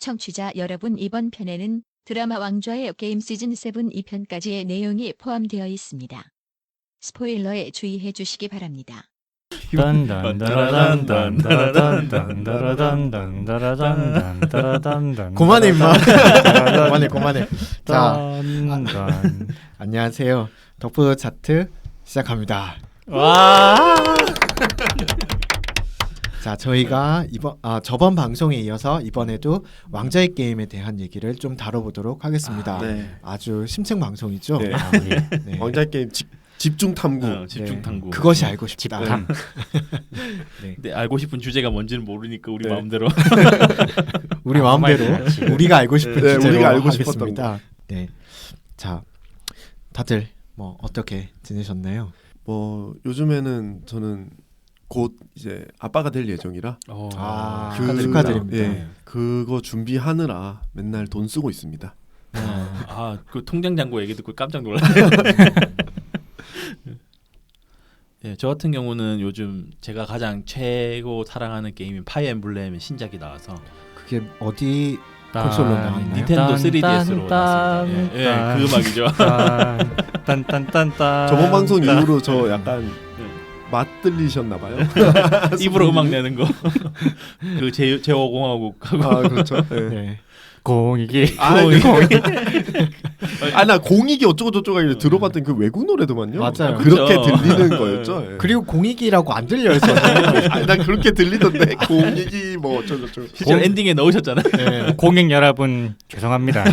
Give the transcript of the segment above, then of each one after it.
청취자 여러분, 이번 편에는 드라마 왕좌의 게임 시즌 7 2편까지의 내용이 포함되어 있습니다. 스포일러에 주의해 주시기 바랍니다. 그만해 임마. 그만해. 자, 안녕하세요. 덕후 차트 시작합니다. 와. 자, 저희가 저번 방송에 이어서 이번에도 왕좌의 게임에 대한 얘기를 좀 다뤄보도록 하겠습니다. 네. 아주 심층 방송이죠. 네. 네. 왕좌의 게임 집중 탐구. 집중 탐구. 그것이 알고 싶다. 집탐. 네. 근데 알고 싶은 주제가 뭔지는 모르니까 우리 네. 마음대로. 우리 마음대로 우리가 알고 싶은 네, 주제로 우리가 알고 싶었던 하겠습니다. 네. 자, 다들 뭐 어떻게 지내셨나요? 뭐 요즘에는 저는 곧 이제 아빠가 될 예정이라 축하드립니다. 예, 그거 준비하느라 맨날 돈 쓰고 있습니다. 그 통장 잔고 얘기 듣고 깜짝 놀랐어요. 예, 저 같은 경우는 요즘 제가 가장 최고 사랑하는 게임인 파이어 엠블렘의 신작이 나와서 그게 어디 콘솔로 나왔나요? 닌텐도 3DS로 나왔습니다. 예, 그 음악이죠. 딴딴딴딴. 저번 방송 이후로 저 약간 맛 들리셨나 봐요. 입으로 음악 내는 거. 그 제5공화국하고. 아 그렇죠. 네. 네. 공익이. 나 공익이 어쩌고 저쩌고 하길래 들어봤던 그 외국 노래더만요. 맞아요. 그렇게 그렇죠. 들리는 거였죠. 예. 그리고 공익이라고 안 들려요, 저는. 난 그렇게 들리던데 공익이 뭐 어쩌고 저쩌고. 실제로 엔딩에 넣으셨잖아요. 네. 공익 여러분 죄송합니다.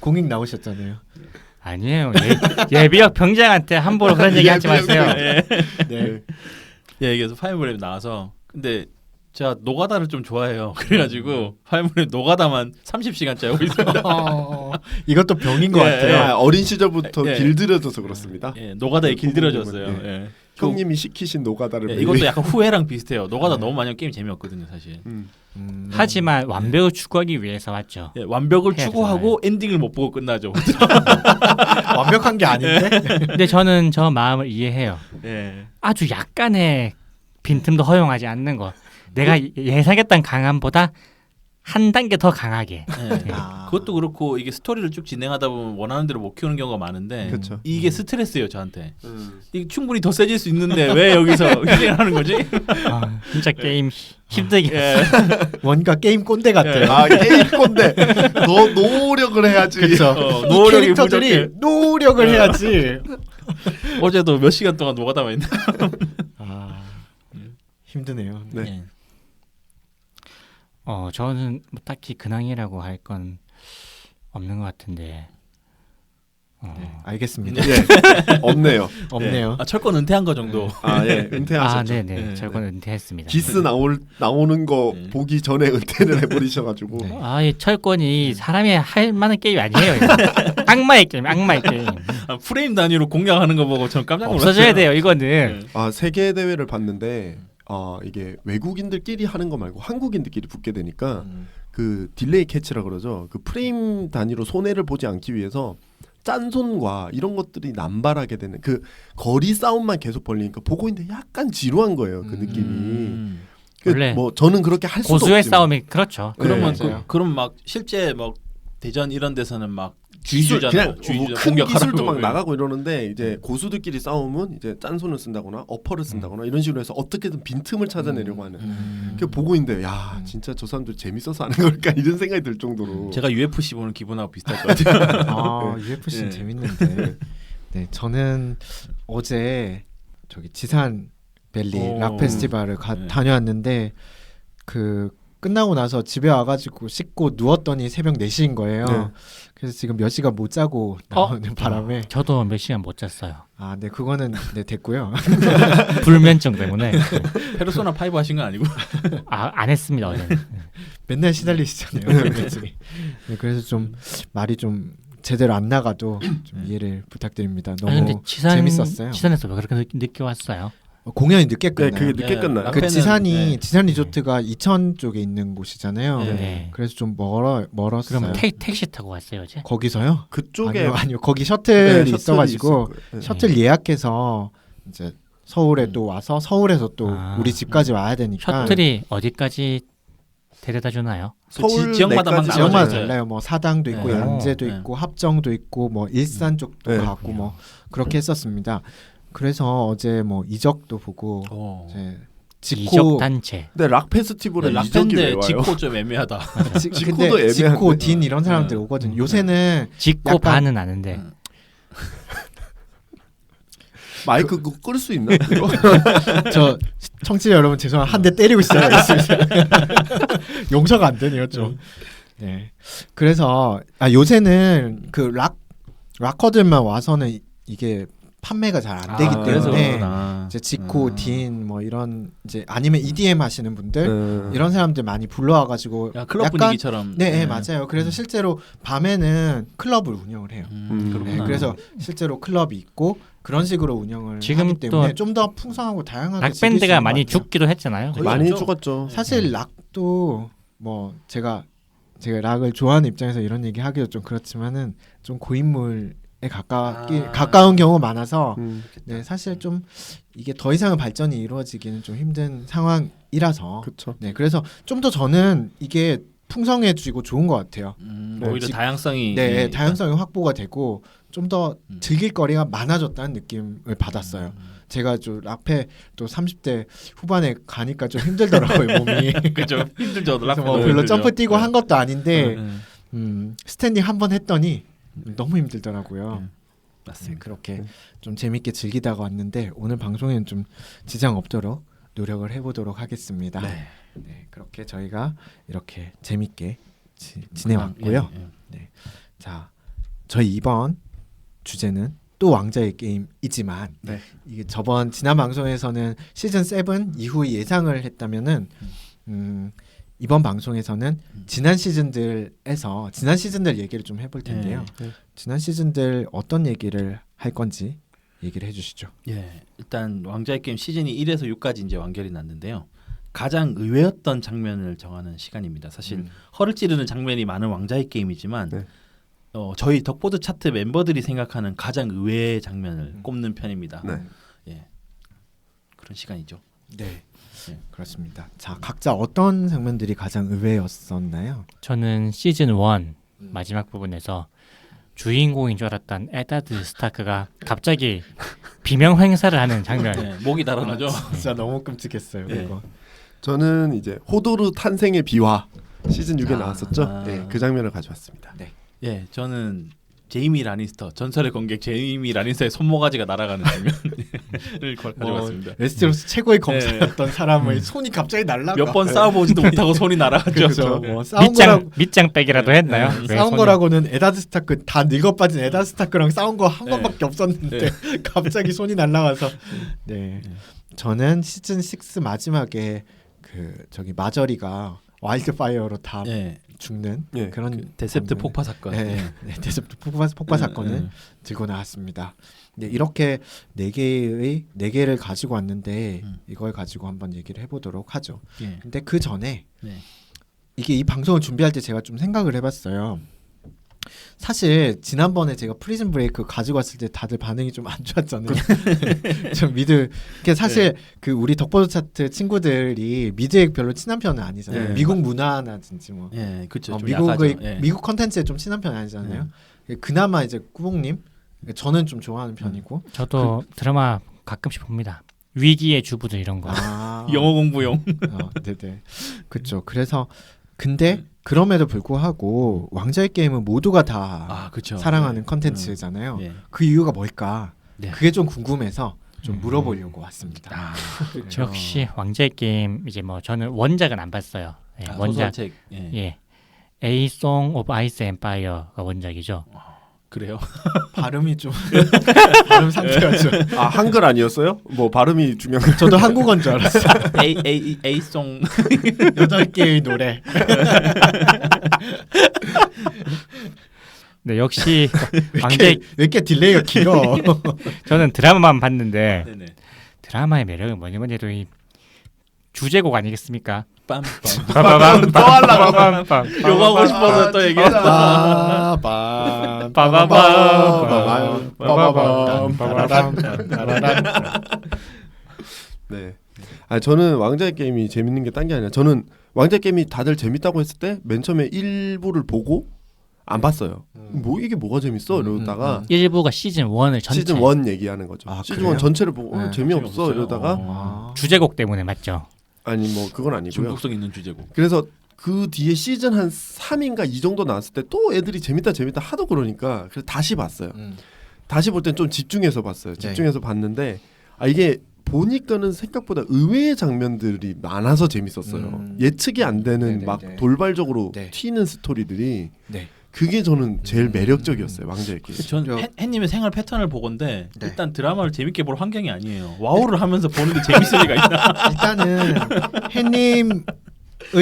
공익 나오셨잖아요. 아니에요. 예비역 병장한테 함부로 그런 얘기 하지 마세요. 예. 네. 예, 그래서 파이어 엠블렘이 나와서 근데 제가 노가다를 좀 좋아해요. 그래가지고 파이어 엠블렘 노가다만 30시간째 하고 있습니다. 이것도 병인 것 예, 같아요. 아, 어린 시절부터 예. 길들여져서 그렇습니다. 예, 노가다에 길들여졌어요. 예. 예. 형님이 시키신 노가다를 예, 매일- 이것도 약간 후회랑 비슷해요. 노가다 너무 많이 하면 게임 재미없거든요, 사실. 하지만 완벽을 추구하기 위해서 왔죠. 예, 완벽을 해야 추구하고 엔딩을 못 보고 끝나죠. 완벽한 게 아닌데. 근데 저는 저 마음을 이해해요. 예. 아주 약간의 빈틈도 허용하지 않는 거. 내가 예상했던 강함보다 한 단계 더 강하게. 예. 그것도 그렇고 이게 스토리를 쭉 진행하다 보면 원하는 대로 못 키우는 경우가 많은데 그렇죠. 이게 스트레스예요, 저한테. 이게 충분히 더 세질 수 있는데 왜 여기서 힐링하는 거지? 진짜 게임 힘들게. 예. 뭔가 게임 꼰대 같아요. 아 게임 건데 더 노력을 해야지. 그렇죠. 어, 이 노력이 캐릭터들이 부족해. 노력을 해야지. 어제도 몇 시간 동안 노가다만 했는데. 힘드네요. 네. 예. 저는 뭐 딱히 근황이라고 할 건 없는 것 같은데. 네, 알겠습니다. 예. 없네요. 없네요. 철권 은퇴한 거 정도. 예. 은퇴하셨죠. 네네. 네. 저건 은퇴했습니다. 기스 나오는 거 네. 보기 전에 은퇴를 해버리셔가지고. 네. 이 철권이 사람이 할 만한 게임이 아니에요. 이거. 악마의 게임. 프레임 단위로 공략하는 거 보고 전 깜짝 놀랐어요. 없어져야 돼요. 이거는. 예. 세계 대회를 봤는데 이게 외국인들끼리 하는 거 말고 한국인들끼리 붙게 되니까 그 딜레이 캐치라 그러죠. 그 프레임 단위로 손해를 보지 않기 위해서 짠손과 이런 것들이 남발하게 되는 그 거리 싸움만 계속 벌리니까 보고 있는데 약간 지루한 거예요. 그 느낌이. 원래 뭐 저는 그렇게 할 수도 고수의 없지만. 싸움이 그렇죠. 그러면 네, 맞아요. 그럼 막 실제 막 대전 이런 데서는 막 기술, 주의주잖아요. 그냥 큰 기술도 막 나가고 이러는데 이제 고수들끼리 싸움은 이제 짠손을 쓴다거나 어퍼를 쓴다거나 이런 식으로 해서 어떻게든 빈틈을 찾아내려고 하는. 그 보고 있는데 야 진짜 저 사람들 재밌어서 하는 걸까 이런 생각이 들 정도로. 제가 UFC 보는 기분하고 비슷할 것 같아요. UFC는 네. 재밌는데. 네, 저는 어제 저기 지산 밸리 오. 락 페스티벌을 네. 다녀왔는데 그 끝나고 나서 집에 와가지고 씻고 누웠더니 새벽 4시인 거예요. 네. 그래서 지금 몇 시간 못 자고 나오는 바람에 저도 몇 시간 못 잤어요. 네, 그거는 네 됐고요. 불면증 때문에. 페르소나 5 하신 건 아니고. 안 했습니다. 어제는. 맨날 시달리시잖아요. 네, 그래서 좀 말이 좀 제대로 안 나가도 좀 이해를 부탁드립니다. 너무 근데 재밌었어요. 지산에서 왜 그렇게 늦게 왔어요? 공연이 늦게 네, 끝나요. 그게 늦게 네, 끝나요. 그 앞에는, 지산 리조트가 이천 쪽에 있는 곳이잖아요. 네. 그래서 좀 멀었어요. 그럼 택시 타고 왔어요 어제? 거기서요? 그쪽에 아니요. 거기 셔틀이 네, 있어가지고 있을 거예요. 셔틀 예약해서 이제 서울에 또 와서 서울에서 또 아. 우리 집까지 와야 되니까 셔틀이 어디까지 데려다 주나요? 서울 지역마다 막 내까지 나눠져 지역마다 있어요. 달라요. 뭐 사당도 있고 네. 양재도 네. 있고 합정도 있고 뭐 일산 쪽도 네. 가고 뭐 그렇게 했었습니다. 그래서 어제 뭐 이적도 보고 오. 이제 이적 지코 단체. 근데 락 페스티벌에 이적이 왜 락밴드 와요? 지코 좀 애매하다. 지코도 근데 애매한데. 지코 딘 이런 사람들 네. 오거든요. 요새는 짓고 약간- 반은 아는데 음. 마이크 그거 끌 수 있나? 이거? 저 청취자 여러분 죄송한 한 대 때리고 있어요. 용서가 안 되네요 좀. 네. 그래서 요새는 그 락커들만 와서는 이게 판매가 잘 안 되기 그래서 때문에 그렇구나. 이제 지코, 딘 뭐 이런 이제 아니면 EDM 하시는 분들 네. 이런 사람들 많이 불러와가지고 야, 클럽 약간- 분위기처럼. 네, 맞아요. 그래서 실제로 밤에는 클럽을 운영을 해요. 네, 그렇구나. 그래서 실제로 클럽이 있고 그런 식으로 운영을 지금 하기 때문에 좀 더 풍성하고 다양하게 즐길 수 락밴드가 있는 많이 것 같아요. 죽기도 했잖아요. 거의 많이 그렇죠. 죽었죠. 사실 락도 뭐 제가 락을 좋아하는 입장에서 이런 얘기 하기도 좀 그렇지만은 좀 고인물에 가까운 경우가 많아서 네, 사실 좀 이게 더 이상의 발전이 이루어지기는 좀 힘든 상황이라서 그렇죠. 네, 그래서 좀 더 저는 이게 풍성해지고 좋은 것 같아요. 네, 오히려 다양성이 네, 다양성이 확보가 되고 좀 더 음. 즐길 거리가 많아졌다는 느낌을 받았어요. 제가 좀 락페 또 30대 후반에 가니까 좀 힘들더라고요 몸이. 그죠. 힘들죠. 그래서 뭐 별로 점프 뛰고 한 것도 아닌데 네. 스탠딩 한 번 했더니 너무 힘들더라고요. 네, 맞습니다. 그렇게 좀 재밌게 즐기다가 왔는데 오늘 방송에는 좀 지장 없도록 노력을 해보도록 하겠습니다. 네. 네, 그렇게 저희가 이렇게 재밌게 지내왔고요. 예. 자, 저희 이번 주제는 또 왕자의 게임이지만 네. 이게 지난 방송에서는 시즌 7 이후 예상을 했다면은 이번 방송에서는 지난 시즌들 얘기를 좀 해볼 텐데요. 네. 지난 시즌들 어떤 얘기를 할 건지 얘기를 해주시죠. 예. 일단 왕좌의 게임 시즌이 1에서 6까지 이제 완결이 났는데요. 가장 의외였던 장면을 정하는 시간입니다. 사실 허를 찌르는 장면이 많은 왕좌의 게임이지만 네. 저희 덕보드 차트 멤버들이 생각하는 가장 의외의 장면을 꼽는 편입니다. 네. 예. 그런 시간이죠. 네, 네. 그렇습니다. 자, 각자 어떤 장면들이 가장 의외였었나요? 저는 시즌 1 마지막 부분에서 주인공인 줄 알았던 에다드 스타크가 갑자기 비명 행사를 하는 장면. 예, 목이 달아나죠. 진짜 너무 끔찍했어요. 네. 그거. 저는 이제 호도르 탄생의 비화 시즌 6에 나왔었죠. 아. 네, 그 장면을 가져왔습니다. 예, 저는 제이미 라니스터 전설의 검객 제이미 라니스터의 손모가지가 날아가는 장면을 가져왔습니다. 웨스테로스 최고의 검사였던 사람의 손이 갑자기 날라가. 몇 번 싸워보지도 못하고 손이 날아갔죠. 그렇죠. 뭐 싸운 거라고 밑장 빼기라도 했나요? 왜 싸운 손이- 거라고는 에다드 스타크 다 늙어빠진 에다드 스타크랑 싸운 거 한 네. 번밖에 없었는데 갑자기 손이 날라가서 네. 저는 시즌 6 마지막에 저기 마저리가 와일드파이어로 다 예, 죽는 예, 그런 데셉트 장면을- 폭파 사건. 네, 네, 데셉트 폭파 사건을 들고 나왔습니다. 네, 이렇게 네 개를 가지고 왔는데 이걸 가지고 한번 얘기를 해보도록 하죠. 예. 근데 그 전에 네. 이게 이 방송을 준비할 때 제가 좀 생각을 해봤어요. 사실 지난번에 제가 프리즌 브레이크 가지고 왔을 때 다들 반응이 좀 안 좋았잖아요. 좀 그게 사실 그 우리 덕보드 차트 친구들이 미드에 별로 친한 편은 아니잖아요. 네. 미국 문화라든지 뭐 예, 그렇죠. 좀 미국의 약하죠. 예. 미국 컨텐츠에 좀 친한 편은 아니잖아요. 그나마 이제 꾸봉님 저는 좀 좋아하는 편이고. 저도 드라마 가끔씩 봅니다. 위기의 주부들 이런 거. 아, 영어 공부용. 네네. 그렇죠. 그래서 근데 그럼에도 불구하고 왕자의 게임은 모두가 다 그렇죠. 사랑하는 컨텐츠잖아요. 예. 그 이유가 뭘까? 네. 그게 좀 궁금해서 좀 물어보려고 왔습니다. 그렇죠. 역시 왕자의 게임 이제 뭐 저는 원작은 안 봤어요. 예, 원작 소설책. 예. 예. A Song of Ice and Fire가 원작이죠. 그래요. 발음이 좀 발음 상태가 좀 아 한글 아니었어요? 뭐 발음이 중요한 거. 저도 한국어인 줄 알았어요. A송 8개의 노래. 네, 역시 왜 왕자의 이렇게 딜레이가 길어? 저는 드라마만 봤는데 네네. 드라마의 매력은 뭐냐면 해도 이 주제곡 아니겠습니까? 빰빰. 빠바밤 또 하려고. 빠바밤 요거 하고 싶어서 또 얘기했어. 빠밤 빠바밤 빠바밤 빠바밤. 네. 아 저는 왕자의 게임이 재밌는 게 딴 게 아니라 저는 왕좌의 게임이 다들 재밌다고 했을 때 맨 처음에 1부를 보고 안 봤어요. 뭐 이게 뭐가 재밌어? 이러다가 1부가 시즌 1을 전체 시즌 1 얘기하는 거죠. 아, 시즌 그래요? 1 전체를 보고 네, 재미없어 재미없어요. 이러다가 아. 주제곡 때문에 맞죠? 아니 뭐 그건 아니고요. 중독성 있는 주제곡. 그래서 그 뒤에 시즌 한 3인가 이 정도 나왔을 때 또 애들이 재밌다 하도 그러니까 그래서 다시 봤어요. 다시 볼 땐 좀 집중해서 봤어요. 집중해서 봤는데 이게 보니까는 생각보다 의외의 장면들이 많아서 재밌었어요. 예측이 안 되는 네네네. 막 돌발적으로 네. 튀는 스토리들이 네. 그게 저는 제일 매력적이었어요. 왕좌의 게임. 전 햇님의 생활 패턴을 보건데 네. 일단 드라마를 재밌게 볼 환경이 아니에요. 와우를 하면서 보는데 재밌을 리가 있나? 일단은 햇님의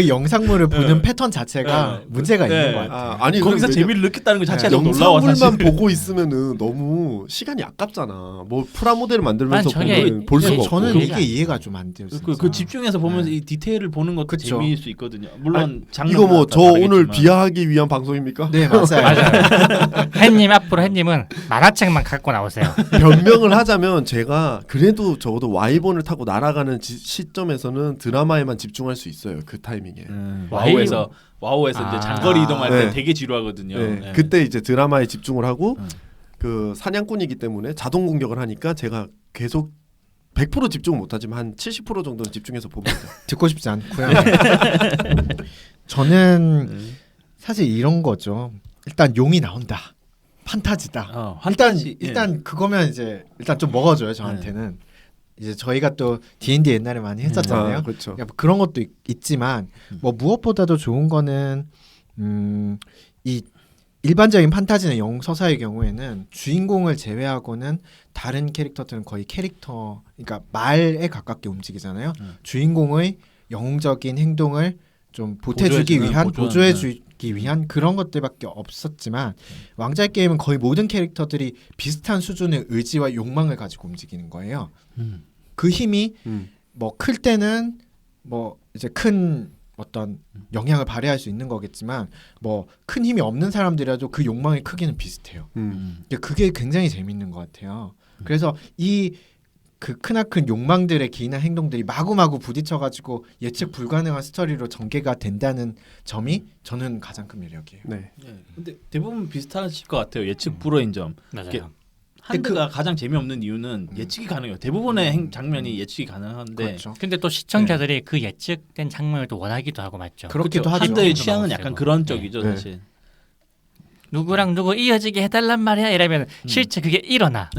영상물을 보는 네. 패턴 자체가 네. 문제가 네. 있는 것 같아요. 아니 거기서 왜냐- 재미를 느꼈다는 것 자체가 너무 놀라워 영상물만 사실. 보고 있으면은 너무 시간이 아깝잖아. 뭐 프라모델을 만들면서 아니, 저게 보면 볼 수가 없고. 저는 그거- 이게 이해가 좀 안 돼요. 진짜. 그 집중해서 보면서 네. 이 디테일을 보는 것도 그쵸. 재미일 수 있거든요. 물론 장르 이거 뭐 저 오늘 비하하기 위한 방송입니까? 네 맞아요. 맞아요. 햇님 앞으로 햇님은 만화책만 갖고 나오세요. 변명을 하자면 제가 그래도 적어도 와이번을 타고 날아가는 시점에서는 드라마에만 집중할 수 있어요. 그 타이밍에. 와우에서 이제 장거리 이동할 때 네. 되게 지루하거든요. 네. 네. 그때 이제 드라마에 집중을 하고 음. 그 사냥꾼이기 때문에 자동 공격을 하니까 제가 계속 100% 집중을 못하지만 한 70% 정도는 집중해서 봅니다. 듣고 싶지 않고요. 저는 사실 이런 거죠. 일단 용이 나온다. 판타지다. 환타지, 일단 그거면 이제 일단 좀 먹어줘요 저한테는. 이제 저희가 또 D&D 옛날에 많이 했었잖아요. 그렇죠. 그러니까 뭐 그런 것도 있지만 뭐 무엇보다도 좋은 거는 이 일반적인 판타지나 영서사의 경우에는 주인공을 제외하고는 다른 캐릭터들은 거의 캐릭터, 그러니까 말에 가깝게 움직이잖아요. 주인공의 영웅적인 행동을 좀 보태주기 보조해주는, 위한, 보조하는, 보조해주기 위한 그런 것들밖에 없었지만 왕좌의 게임은 거의 모든 캐릭터들이 비슷한 수준의 의지와 욕망을 가지고 움직이는 거예요. 그 힘이 뭐 클 때는 뭐 이제 큰 어떤 영향을 발휘할 수 있는 거겠지만 뭐 큰 힘이 없는 사람들이라도 그 욕망의 크기는 비슷해요. 그러니까 그게 굉장히 재밌는 것 같아요. 그래서 이 그 크나큰 욕망들의 기이나 행동들이 마구마구 부딪혀가지고 예측 불가능한 스토리로 전개가 된다는 점이 저는 가장 큰 매력이에요. 네. 근데 대부분 비슷하실 것 같아요. 예측 불허인 점. 맞아요. 한드가 가장 재미없는 이유는 예측이 가능해요. 대부분의 장면이 예측이 가능한데 그렇죠. 근데 또 시청자들이 그 예측된 장면을 또 원하기도 하고 맞죠. 그렇기도 하죠. 한드의 기분도 취향은 너무 약간 세고. 그런 쪽이죠, 네. 사실. 누구랑 누구 이어지게 해달란 말이야 이러면 실제 그게 일어나.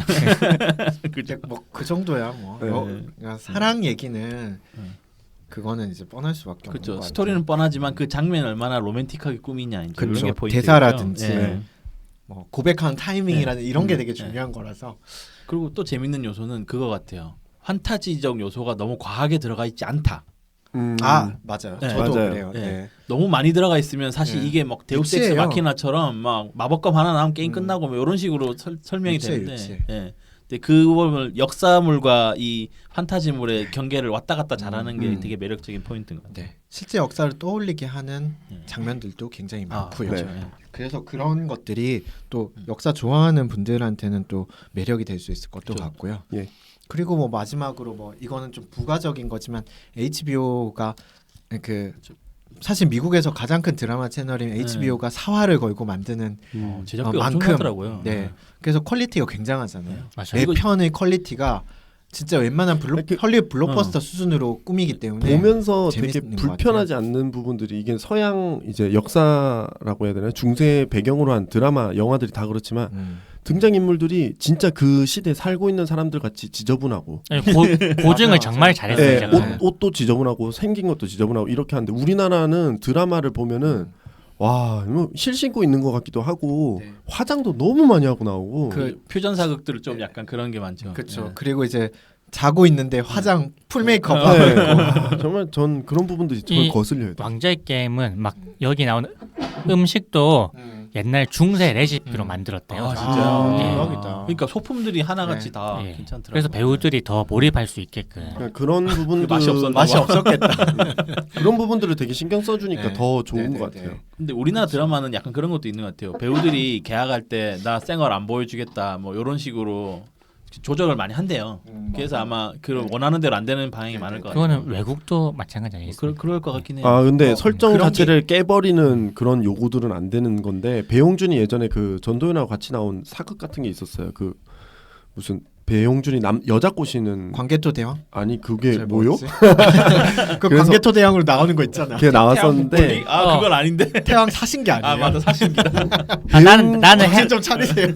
이제 뭐그 정도야 뭐. 네. 그러니까 사랑 얘기는 그거는 이제 뻔할 수밖에 없는 것 그렇죠. 같아요. 스토리는 뻔하지만 그 장면이 얼마나 로맨틱하게 꾸미냐 이제 이런 그렇죠. 게 포인트죠. 대사라든지 예. 뭐 고백하는 타이밍이라는 이런 게 네. 되게 중요한 거라서. 그리고 또 재밌는 요소는 그거 같아요. 판타지적 요소가 너무 과하게 들어가 있지 않다. 아 맞아요. 네. 저도 맞아요. 그래요. 네. 네. 너무 많이 들어가 있으면 사실 네. 이게 막 데우스 엑스 유치해요. 마키나처럼 막 마법검 하나 나오면 게임 끝나고 뭐 이런 식으로 설명이 유치해, 되는데 유치해. 예. 근데 그걸 역사물과 이 판타지물의 경계를 왔다 갔다 잘하는 게 되게 매력적인 포인트인 것 같아요. 네. 실제 역사를 떠올리게 하는 장면들도 굉장히 많고요. 네. 그렇죠. 예. 그래서 그런 것들이 또 역사 좋아하는 분들한테는 또 매력이 될 수 있을 것도 그렇죠. 같고요. 예. 그리고 뭐 마지막으로 뭐 이거는 좀 부가적인 거지만 HBO가 그 사실 미국에서 가장 큰 드라마 채널인 HBO가 사활을 걸고 만드는 제작비 만큼, 엄청나더라고요. 네. 그래서 퀄리티가 굉장하잖아요. 맞아요. 매 편의 퀄리티가 진짜 웬만한 헐리우드 블록버스터 수준으로 꾸미기 때문에 보면서 되게 재밌는 것 불편하지 않는 부분들이 이게 서양 이제 역사라고 해야 되나 중세 배경으로 한 드라마 영화들이 다 그렇지만 등장 인물들이 진짜 그 시대에 살고 있는 사람들 같이 지저분하고 아니, 고증을 정말 잘했어요. 예, 제가. 옷도 지저분하고 생긴 것도 지저분하고 이렇게 하는데 우리나라는 드라마를 보면은 와, 실 신고 있는 것 같기도 하고 네. 화장도 너무 많이 하고 나오고 그 퓨전 사극들 좀 약간 그런 게 많죠. 그렇죠. 예. 그리고 이제 자고 있는데 화장 풀 메이크업 네. 하고 와, 정말 전 그런 부분들이 정말 이 거슬려요. 왕좌의 게임은 막 여기 나오는 음식도 옛날 중세 레시피로 만들었대요. 아, 진짜요? 예. 대박이다. 그러니까 소품들이 하나같이 네. 다 예. 괜찮더라고요. 그래서 배우들이 더 몰입할 수 있게끔. 그러니까 그런 부분들 맛이 없었나 맛이 봐. 없었겠다. 그런 부분들을 되게 신경 써주니까 네. 더 좋은 네, 것 네, 같아요. 네. 근데 우리나라 드라마는 약간 그런 것도 있는 것 같아요. 배우들이 계약할 때 나 쌩얼 안 보여주겠다 뭐 이런 식으로 조정을 많이 한대요. 그래서 아마 그 원하는 대로 안 되는 방향이 많을 것 같아요. 그거는 외국도 마찬가지 아니겠습니까? 그럴 것 같긴 해요. 아 근데 설정 그런 자체를 깨버리는 그런 요구들은 안 되는 건데 배용준이 예전에 그 전도연하고 같이 나온 사극 같은 게 있었어요. 그 무슨 배용준이 여자 꼬시는 광개토 대왕? 아니 그게 잘 뭐요? 모르겠지? 그 그래서- 광개토 대왕으로 나오는 거 있잖아. 그게 나왔었는데 그건 아닌데. 태왕 사신 게 아니에요. 아 맞다 사실입니다. 나는 정신 좀 차리세요.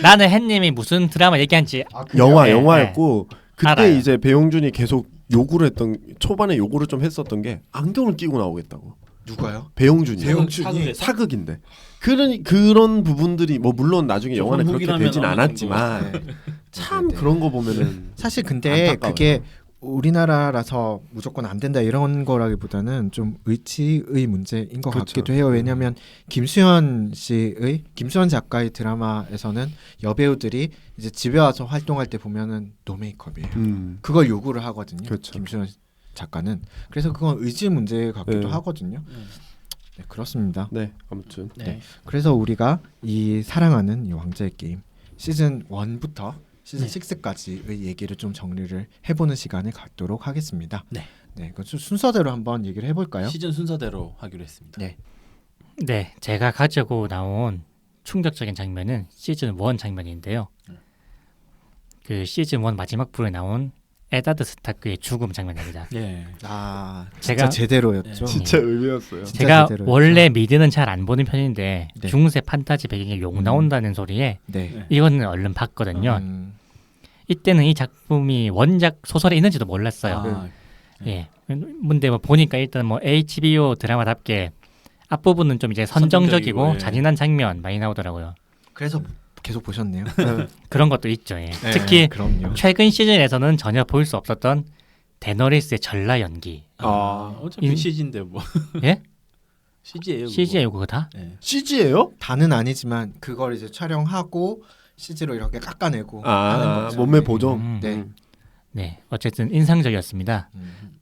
나는 햇님이 무슨 드라마 얘기한지 영화였고 그때 알아요. 이제 배용준이 계속 요구를 했던 초반에 요구를 좀 했었던 게 안경을 끼고 나오겠다고. 누가요? 배용준이 배용준이? 사극인데 그런 부분들이 뭐 물론 나중에 조금 영화는 그렇게 후기라면 되진 어느 않았지만 참 네. 그런 거 보면은 사실 근데 안타까워요. 그게 우리나라라서 무조건 안 된다 이런 거라기보다는 좀 의치의 문제인 것 그렇죠. 같기도 해요. 왜냐하면 김수현 작가의 드라마에서는 여배우들이 이제 집에 와서 활동할 때 보면은 노메이크업이에요. 그걸 요구를 하거든요. 그렇죠. 김수현 작가는. 그래서 그건 의지 문제 같기도 네. 하거든요. 네, 그렇습니다. 네 아무튼 네. 그래서 우리가 이 사랑하는 이 왕자의 게임 시즌 1부터 시즌 네. 6까지의 얘기를 좀 정리를 해보는 시간을 갖도록 하겠습니다. 네. 네, 그 순서대로 한번 얘기를 해볼까요? 시즌 순서대로 하기로 했습니다. 네. 네, 제가 가지고 나온 충격적인 장면은 시즌 1 장면인데요. 그 시즌 1 마지막 부에 나온 에다드 스타크의 죽음 장면입니다. 예. 아, 제가- 진짜 제대로였죠. 네. 진짜 의외였어요. 진짜 제가 제대로였죠. 원래 미드는 잘 안 보는 편인데 네. 중세 판타지 배경에 욕 나온다는 소리에 네. 네. 이거는 얼른 봤거든요. 이때는 이 작품이 원작 소설에 있는지도 몰랐어요. 아, 예. 근데 뭐 보니까 일단 뭐 HBO 드라마답게 앞부분은 좀 이제 선정적이고 선정적이고, 예. 잔인한 장면 많이 나오더라고요. 그래서 계속 보셨네요. 그런 것도 있죠. 예. 네, 특히 그럼요. 최근 시즌에서는 전혀 볼 수 없었던 데너리스의 전라 연기. 어차피 인- CG인데 뭐. 예? CG예요. CG예요 그거 다? 네. CG예요? 다는 아니지만 그걸 이제 촬영하고 CG로 이렇게 깎아내고 하는 아 거죠. 몸매 보정. 음. 네. 네. 어쨌든 인상적이었습니다.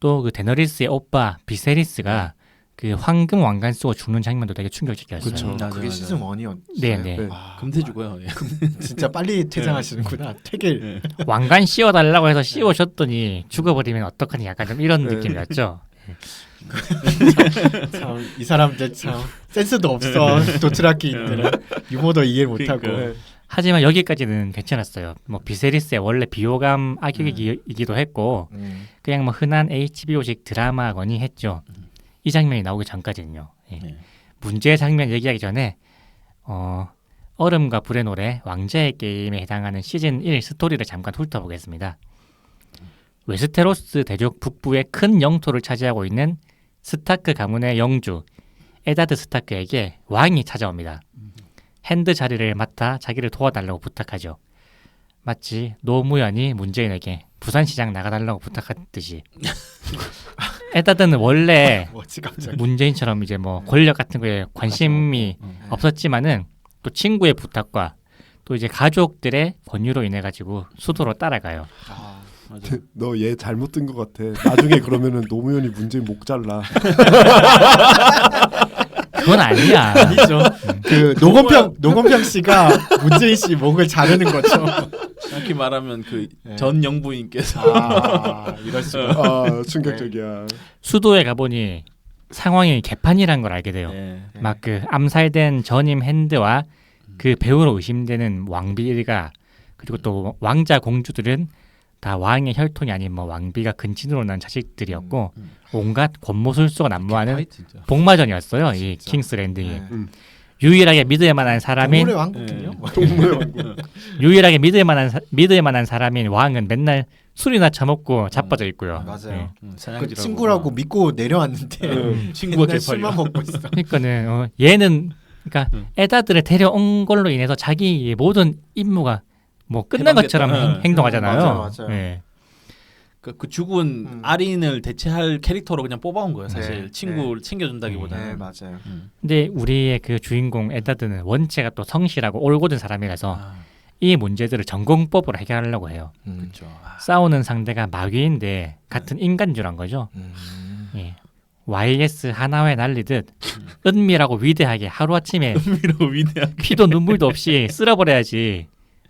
또 그 데너리스의 오빠 비세리스가 그 황금 왕관 쓰고 죽는 장면도 되게 충격적이었어요. 그렇죠. 맞아요, 그게 맞아요. 시즌 1이었어요. 네, 네. 네. 금세 죽어요. 예. 진짜 빨리 퇴장하시는구나. 퇴길. 왕관 씌워달라고 해서 씌워줬더니 죽어버리면 어떡하니 약간 좀 이런 네. 느낌이었죠. 참 이 사람들 참 센스도 없어. 도트라키인들은 유머도 이해 못하고. 그러니까요. 하지만 여기까지는 괜찮았어요. 뭐 비세리스의 원래 비호감 악역이기도 했고 그냥 뭐 흔한 HBO식 드라마거니 했죠. 이 장면이 나오기 전까지는요. 예. 네. 문제의 장면 얘기하기 전에 얼음과 불의 노래 왕자의 게임에 해당하는 시즌 1 스토리를 잠깐 훑어보겠습니다. 웨스테로스 대륙 북부의 큰 영토를 차지하고 있는 스타크 가문의 영주 에다드 스타크에게 왕이 찾아옵니다. 핸드 자리를 맡아 자기를 도와달라고 부탁하죠. 마치 노무현이 문재인에게 부산시장 나가달라고 부탁했듯이. 에다드는 원래 뭐지 갑자기. 문재인처럼 이제 뭐 권력 같은 거에 관심이 없었지만은 또 친구의 부탁과 또 이제 가족들의 권유로 인해 가지고 수도로 따라가요. 맞아. 너 얘 잘못 든 것 같아. 나중에 그러면은 노무현이 문재인 목 잘라. 그건 아니야. 아니죠. 그 노건평 씨가 문재인 씨 목을 자르는 거죠. 정확히 말하면 그 네. 전 영부인께서 이럴 수가. 아 충격적이야. 수도에 가보니 상황이 개판이란 걸 알게 돼요. 네. 막 그 암살된 전임 핸드와 그 배우로 의심되는 왕비가 그리고 또 왕자 공주들은 다 왕의 혈통이 아닌 뭐 왕비가 근친으로 난 자식들이었고 온갖 권모술수가 난무하는 개파이, 진짜. 복마전이었어요. 이 진짜. 킹스 랜딩이. 네. 유일하게 믿을 만한 사람인 동물의 왕국이요. 동물의 왕국. 유일하게 믿을 만한 사람인 왕은 맨날 술이나 처먹고 자빠져 있고요. 맞아요. 예. 그 사냥질하고. 친구라고 믿고 내려왔는데 친구가 맨날 개팔이야. 술만 먹고 있어. 그러니까는 얘는 그러니까 에다드를 데려온 걸로 인해서 자기의 모든 임무가 뭐 끝난 해방됐다. 것처럼 행동하잖아요. 맞아요. 예. 그 죽은 아린을 대체할 캐릭터로 그냥 뽑아온 거예요. 사실 네. 친구를 챙겨준다기보다는. 네 맞아요. 근데 우리의 그 주인공 에다드는 원체가 또 성실하고 올곧은 사람이라서 이 문제들을 전공법으로 해결하려고 해요. 그렇죠. 싸우는 상대가 마귀인데 같은 인간 줄 안 거죠. 예. YS 하나회 날리듯 은밀하고 위대하게 하루아침에 미로 위대한. 피도 눈물도 없이 쓸어버려야지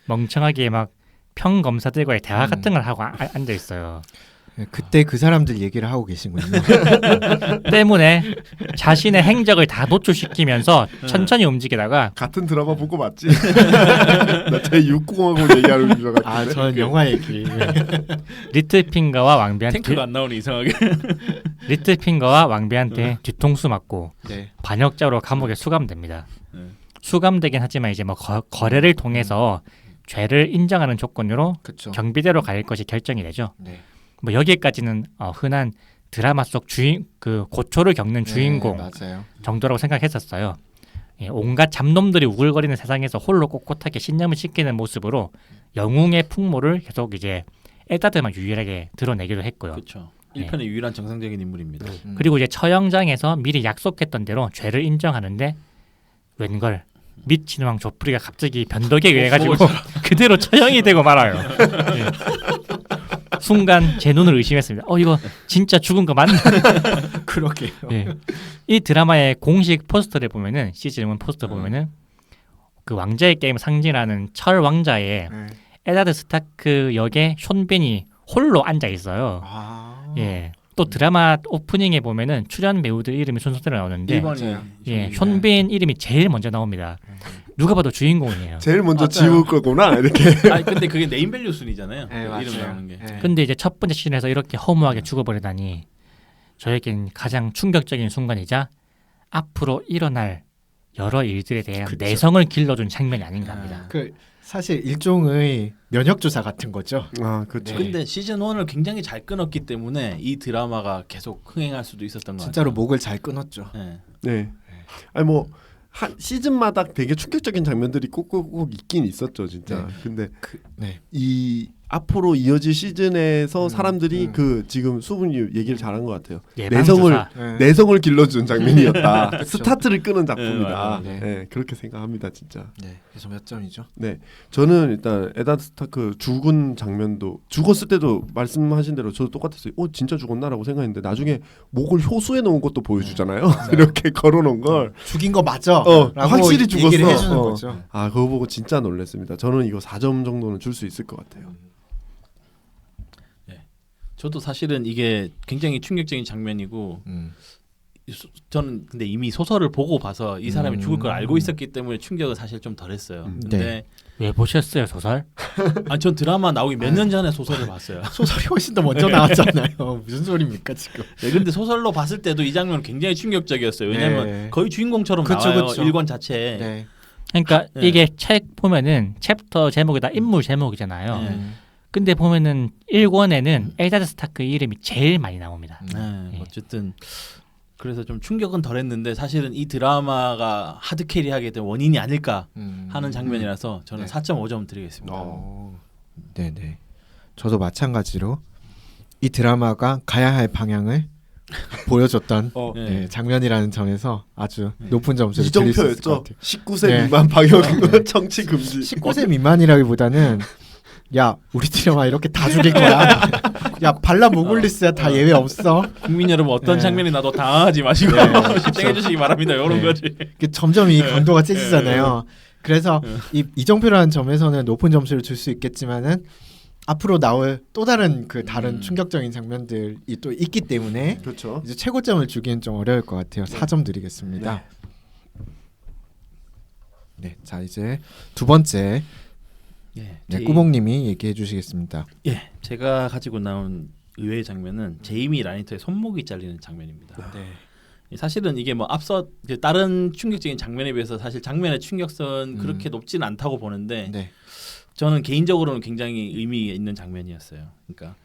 멍청하게 막 평검사들과의 대화 같은 걸 하고 앉아 있어요. 그때 그 사람들 얘기를 하고 계시군요. 때문에 자신의 행적을 다 노출시키면서 천천히 움직이다가 같은 드라마 보고 맞지? 나제 690하고 얘기하는 줄 알았는데. 아, 저는 영화 얘기. 리틀핑거와 왕비한테 탱크가 안 나오니 이상하게. 리틀핑거와 왕비한테 뒤통수 맞고 네. 반역자로 감옥에 수감됩니다. 네. 수감되긴 하지만 이제 뭐 거래를 통해서 죄를 인정하는 조건으로 그렇죠. 경비대로 갈 것이 결정이 되죠. 네. 뭐 여기까지는 흔한 드라마 속 그 고초를 겪는 주인공 네, 맞아요. 정도라고 생각했었어요. 예, 온갖 잡놈들이 우글거리는 세상에서 홀로 꼿꼿하게 신념을 지키는 모습으로 영웅의 풍모를 계속 이제 에다드만 유일하게 드러내기도 했고요. 그렇죠. 네. 1편의 유일한 정상적인 인물입니다. 그리고 이제 처형장에서 미리 약속했던 대로 죄를 인정하는데 웬걸 미친 왕 조프리가 갑자기 변덕에 의해 가지고 그대로 처형이 되고 말아요. 예. 순간 제 눈을 의심했습니다. 이거 진짜 죽은 거 맞나? 그러게요. 예. 이 드라마의 공식 포스터를 보면은 시즌 1 포스터 보면은 그 왕자의 게임 상징하는 철 왕자의 네. 에다드 스타크 역의 숀 벤이 홀로 앉아 있어요. 아. 예. 또 드라마 오프닝에 보면은 출연 배우들 이름이 순서대로 나오는데 1번이 예, 숀 벤 이름이 제일 먼저 나옵니다. 누가 봐도 주인공이에요. 제일 먼저 맞아요. 지울 거구나 이렇게. 아니 근데 그게 네임밸류 순이잖아요. 네, 그 이름 맞아요. 나오는 게. 네. 근데 이제 첫 번째 시즌에서 이렇게 허무하게 죽어버리다니 저에겐 가장 충격적인 순간이자 앞으로 일어날 여러 일들에 대한 그쵸. 내성을 길러준 장면이 아닌가 합니다. 그 사실 일종의 면역 조사 같은 거죠. 아 그렇죠. 네. 근데 시즌 1을 굉장히 잘 끊었기 때문에 이 드라마가 계속 흥행할 수도 있었던 것 진짜로 같아요. 목을 잘 끊었죠. 네. 네. 아니 뭐 한 시즌마다 되게 충격적인 장면들이 꼭꼭 있긴 있었죠 진짜. 근데 네. 이 앞으로 이어질 시즌에서 사람들이 음. 그 지금 수분이 얘기를 잘한 것 같아요. 예방주사. 네. 내성을 길러준 장면이었다. 그쵸. 스타트를 끄는 작품이다. 네, 네, 그렇게 생각합니다 진짜. 네. 그래서 몇 점이죠? 네, 저는 일단 에다드 스타크 죽은 장면도 죽었을 때도 말씀하신 대로 저도 똑같았어요. 진짜 죽었나라고 생각했는데 나중에 목을 효수해 놓은 것도 보여주잖아요. 이렇게 걸어놓은 걸. 죽인 거 맞아. 라고 확실히 죽었어. 얘기를 해주는 거죠. 아 그거 보고 진짜 놀랐습니다. 저는 이거 4점 정도는 줄 수 있을 것 같아요. 저도 사실은 이게 굉장히 충격적인 장면이고 저는 근데 이미 소설을 보고 봐서 이 사람이 죽을 걸 알고 있었기 때문에 충격은 사실 좀 덜했어요. 근데 네. 왜 보셨어요 소설? 전 드라마 나오기 몇 년 전에 소설을 봤어요. 소설이 훨씬 더 먼저 나왔잖아요. 무슨 소리입니까 지금? 네, 근데 소설로 봤을 때도 이 장면은 굉장히 충격적이었어요. 왜냐하면 네. 거의 주인공처럼 그쵸, 나와요. 그쵸. 일권 자체에. 네. 그러니까 네. 이게 책 보면은 챕터 제목이 다 인물 제목이잖아요. 네. 근데 보면은 1권에는 에다드 스타크 이름이 제일 많이 나옵니다. 네, 어쨌든 그래서 좀 충격은 덜했는데 사실은 이 드라마가 하드 캐리하게 된 원인이 아닐까 하는 장면이라서 저는 네. 4.5점 드리겠습니다. 네네. 저도 마찬가지로 이 드라마가 가야 할 방향을 보여줬던 네. 네, 장면이라는 점에서 아주 높은 점수를 드릴 수 있을 것 이정표였죠. 같아요. 19세 네. 미만 방역 정치 금지. 19세 미만이라기보다는 야 우리 드라마 이렇게 다 죽일 거야. 야 발라 모글리스야 다 예외 없어. 국민 여러분 어떤 네. 장면이 나도 당황하지 마시고 네, 집중해 주시기 바랍니다. 이런 네. 거지. 이게 점점 이 강도가 세지잖아요. 그래서 이 이정표라는 점에서는 높은 점수를 줄 수 있겠지만은 앞으로 나올 또 다른 그 다른 충격적인 장면들이 또 있기 때문에 그렇죠. 이제 최고점을 주기는 좀 어려울 것 같아요. 4점 드리겠습니다. 네, 자 이제 두 번째 예, 네, 꾸봉님이 얘기해 주시겠습니다. 예, 제가 가지고 나온 의외의 장면은 제이미 라니터의 손목이 잘리는 장면입니다. 네. 사실은 이게 뭐 앞서 이제 다른 충격적인 장면에 비해서 사실 장면의 충격성은 그렇게 높지는 않다고 보는데 네. 저는 개인적으로는 굉장히 의미 있는 장면이었어요. 그러니까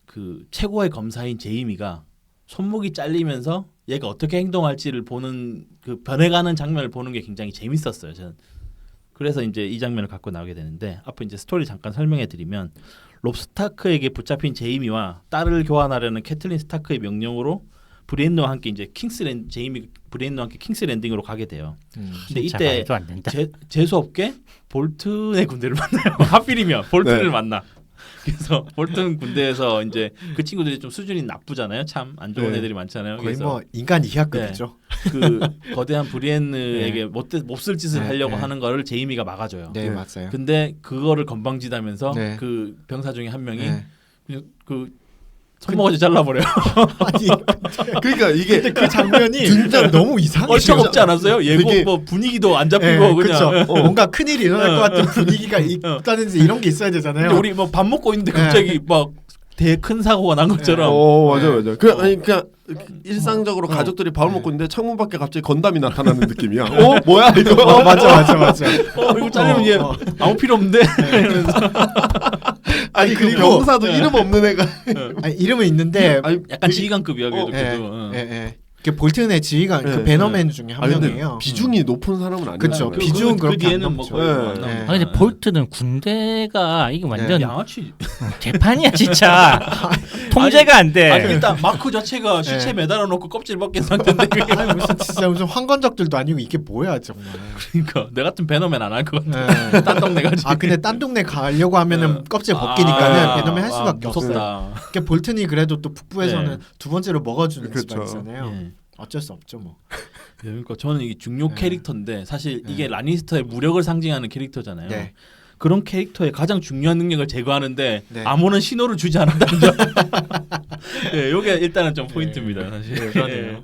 그 최고의 검사인 제이미가 손목이 잘리면서 얘가 어떻게 행동할지를 보는 그 변해가는 장면을 보는 게 굉장히 재밌었어요. 저는 그래서 이제 이 장면을 갖고 나오게 되는데 앞으로 이제 스토리 잠깐 설명해드리면 롭 스타크에게 붙잡힌 제이미와 딸을 교환하려는 캐틀린 스타크의 명령으로 브레인너와 함께 이제 제이미 브레인너와 함께 킹스 랜딩으로 가게 돼요. 근데 진짜 이때 말도 안 된다. 재수 없게 볼튼의 군대를 만나요. 하필이면 볼튼을 네. 만나. 그래서 볼튼 군대에서 이제 그 친구들이 좀 수준이 나쁘잖아요. 참 안 좋은 네. 애들이 많잖아요. 거의 그래서 뭐 인간 이하급이죠. 그 거대한 브리엔느에게 못 쓸 짓을 네, 하려고 네. 하는 거를 제이미가 막아줘요. 네, 네. 맞아요. 근데 그거를 건방지다면서 네. 그 병사 중에 한 명이 네. 그냥 그 손모가지 잘라버려요. 아니 그러니까 이게 근데 그 장면이 진짜 너무 이상해. 얼척없지 않았어요? 예고 되게- 뭐 분위기도 안 잡히고 네, 그냥. 그쵸. 뭔가 큰일이 일어날 것 같은 분위기가 있다든지 이런 게 있어야 되잖아요. 근데 우리 뭐 밥 먹고 있는데 갑자기 막 되게 큰 사고가 난 것처럼. 맞아 네. 맞아. 그러니까 일상적으로 가족들이 밥을 먹고 있는데 창문 밖에 갑자기 건담이 나타나는 느낌이야. 뭐야 이거? 맞아. 이거 잘리면 얘 어. 아무 필요 없는데. 아니 그 그리고- 병사도 이름 없는 애가. 아니, 이름은 있는데 아니 약간 지휘관급이야 그래도. 예, 그래도. 예. 그 볼튼의 지휘관 그 네, 배너맨 중에 한 아니 근데 명이에요. 비중이 높은 사람은 아니야. 그쵸. 그- 비중은 그 그렇게 안 뒤에는 뭐 넘죠. 거의 네. 뭐안 네. 나오니까. 아 근데 볼트는 군대가 이게 완전 양아치. 개판이야 진짜. 통제가 안 돼. 아니 일단 마크 자체가 시체 매달아 놓고 껍질 벗긴 상태인데 그게 아니 무슨 황건적들도 아니고 이게 뭐야 정말. 그러니까 내 같은 배너맨 안 할 것 같아. 네. 딴 동네 가지. 아 근데 딴 동네 가려고 하면은 껍질 벗기니까는 배너맨 할 수밖에 없어요. 무섭다. 그러니까 볼튼이 그래도 또 북부에서는 네. 두 번째로 먹어주는 그렇죠. 집안이잖아요. 예. 어쩔 수 없죠 뭐. 그러니까 저는 이게 중요 네. 캐릭터인데 사실 이게 네. 라니스터의 무력을 상징하는 캐릭터잖아요. 네. 그런 캐릭터의 가장 중요한 능력을 제거하는데 네. 아무런 신호를 주지 않았다는 점. 예, 요게 일단은 좀 포인트입니다, 사실. 네, 그러네요.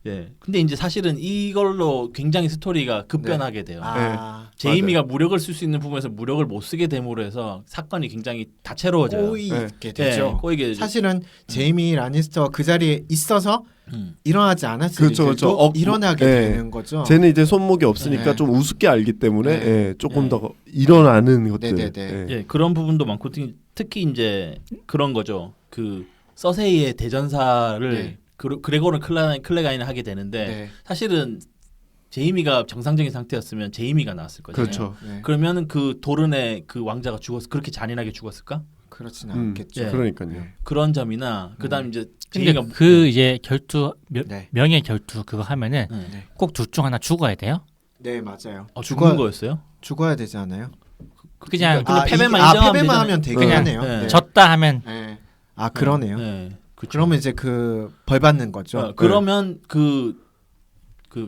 예. 근데 이제 사실은 이걸로 굉장히 스토리가 급변하게 돼요. 아 제이미가 무력을 쓸 수 있는 부분에서 무력을 못 쓰게 됨으로 해서 사건이 굉장히 다채로워져요. 꼬이게 예, 되죠. 꼬이게 사실은 제이미 라니스터가 그 자리에 있어서 일어나지 않았을 그렇죠, 일들도 그렇죠. 일어나게 네. 되는 거죠. 쟤는 이제 손목이 없으니까 네. 좀 우습게 알기 때문에 네. 예, 조금 네. 더 일어나는 것들. 네네네. 예, 그런 부분도 많고 특히 이제 그런 거죠. 그 서세이의 대전사를 네. 그레고르 클레가인을 하게 되는데 네. 사실은 제이미가 정상적인 상태였으면 제이미가 나왔을 거잖아요. 그렇죠. 네. 그러면은 그 도른의 그 왕자가 죽었 그렇게 잔인하게 죽었을까? 그렇진 않겠죠. 예. 그러니까요. 그런 점이나 그다음 이제 근데 제이미가 그 이제 결투 네. 명예 결투 그거 하면은 네. 꼭 둘 중 하나 죽어야 돼요. 네 맞아요. 죽는 거였어요? 죽어야 되지 않아요? 그냥 근데 패배만 패배만 인정하면 하면 되긴 그냥, 하네요. 네. 네. 졌다 하면 네. 아 그러네요. 네. 그쵸. 그러면 이제 그 벌 받는 거죠. 그러면 그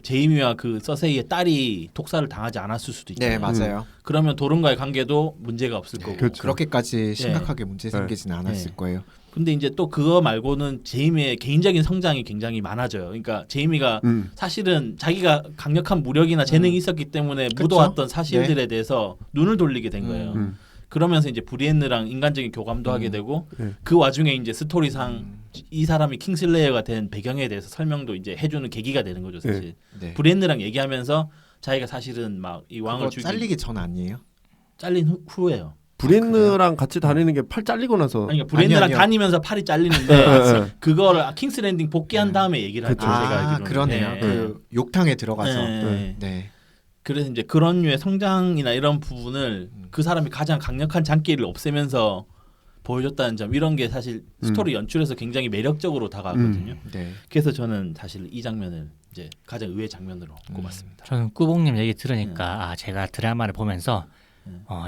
제이미와 그 서세이의 딸이 독사를 당하지 않았을 수도 네 있잖아요. 맞아요. 그러면 도른과의 관계도 문제가 없을 거고. 그렇죠. 그렇게까지 심각하게 문제 네. 생기진 않았을 네. 거예요. 근데 이제 또 그거 말고는 제이미의 개인적인 성장이 굉장히 많아져요. 그러니까 제이미가 사실은 자기가 강력한 무력이나 재능이 있었기 때문에 그쵸? 묻어왔던 사실들에 대해서 눈을 돌리게 된 거예요. 그러면서 이제 브리엔느랑 인간적인 교감도 하게 되고 네. 그 와중에 이제 스토리상 이 사람이 킹슬레이어가 된 배경에 대해서 설명도 이제 해주는 계기가 되는 거죠, 사실. 네. 브리엔느랑 얘기하면서 자기가 사실은 막 이 왕을 그거 죽인 잘리기 전 아니에요? 잘린 후예요. 브랜느랑 같이 다니는 게 팔 잘리고 나서. 아니, 그러니까 브리엔느랑 아니요. 다니면서 팔이 잘리는데 예, 예. 그걸 킹스 랜딩 복귀한 다음에 얘기를 하죠. 그쵸. 제가 아 알기로는. 그러네요. 예. 그 욕탕에 들어가서. 예. 네. 그래서 이제 그런 류의 성장이나 이런 부분을 그 사람이 가장 강력한 장기를 없애면서 보여줬다는 점 이런 게 사실 스토리 연출에서 굉장히 매력적으로 다가왔거든요. 네. 그래서 저는 사실 이 장면을 이제 가장 의외의 장면으로 꼽았습니다. 저는 꾸봉님 얘기 들으니까 아 제가 드라마를 보면서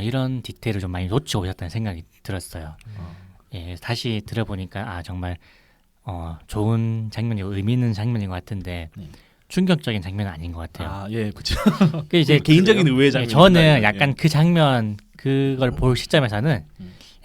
이런 디테일을 좀 많이 놓치고 오셨다는 생각이 들었어요. 예, 다시 들어보니까 아 정말 좋은 장면이고 의미 있는 장면인 것 같은데 네. 충격적인 장면은 아닌 것 같아요. 아, 예, 그렇죠. 그 이제 개인적인 의외의 장면. 저는 약간 그 장면 그걸 볼 시점에서는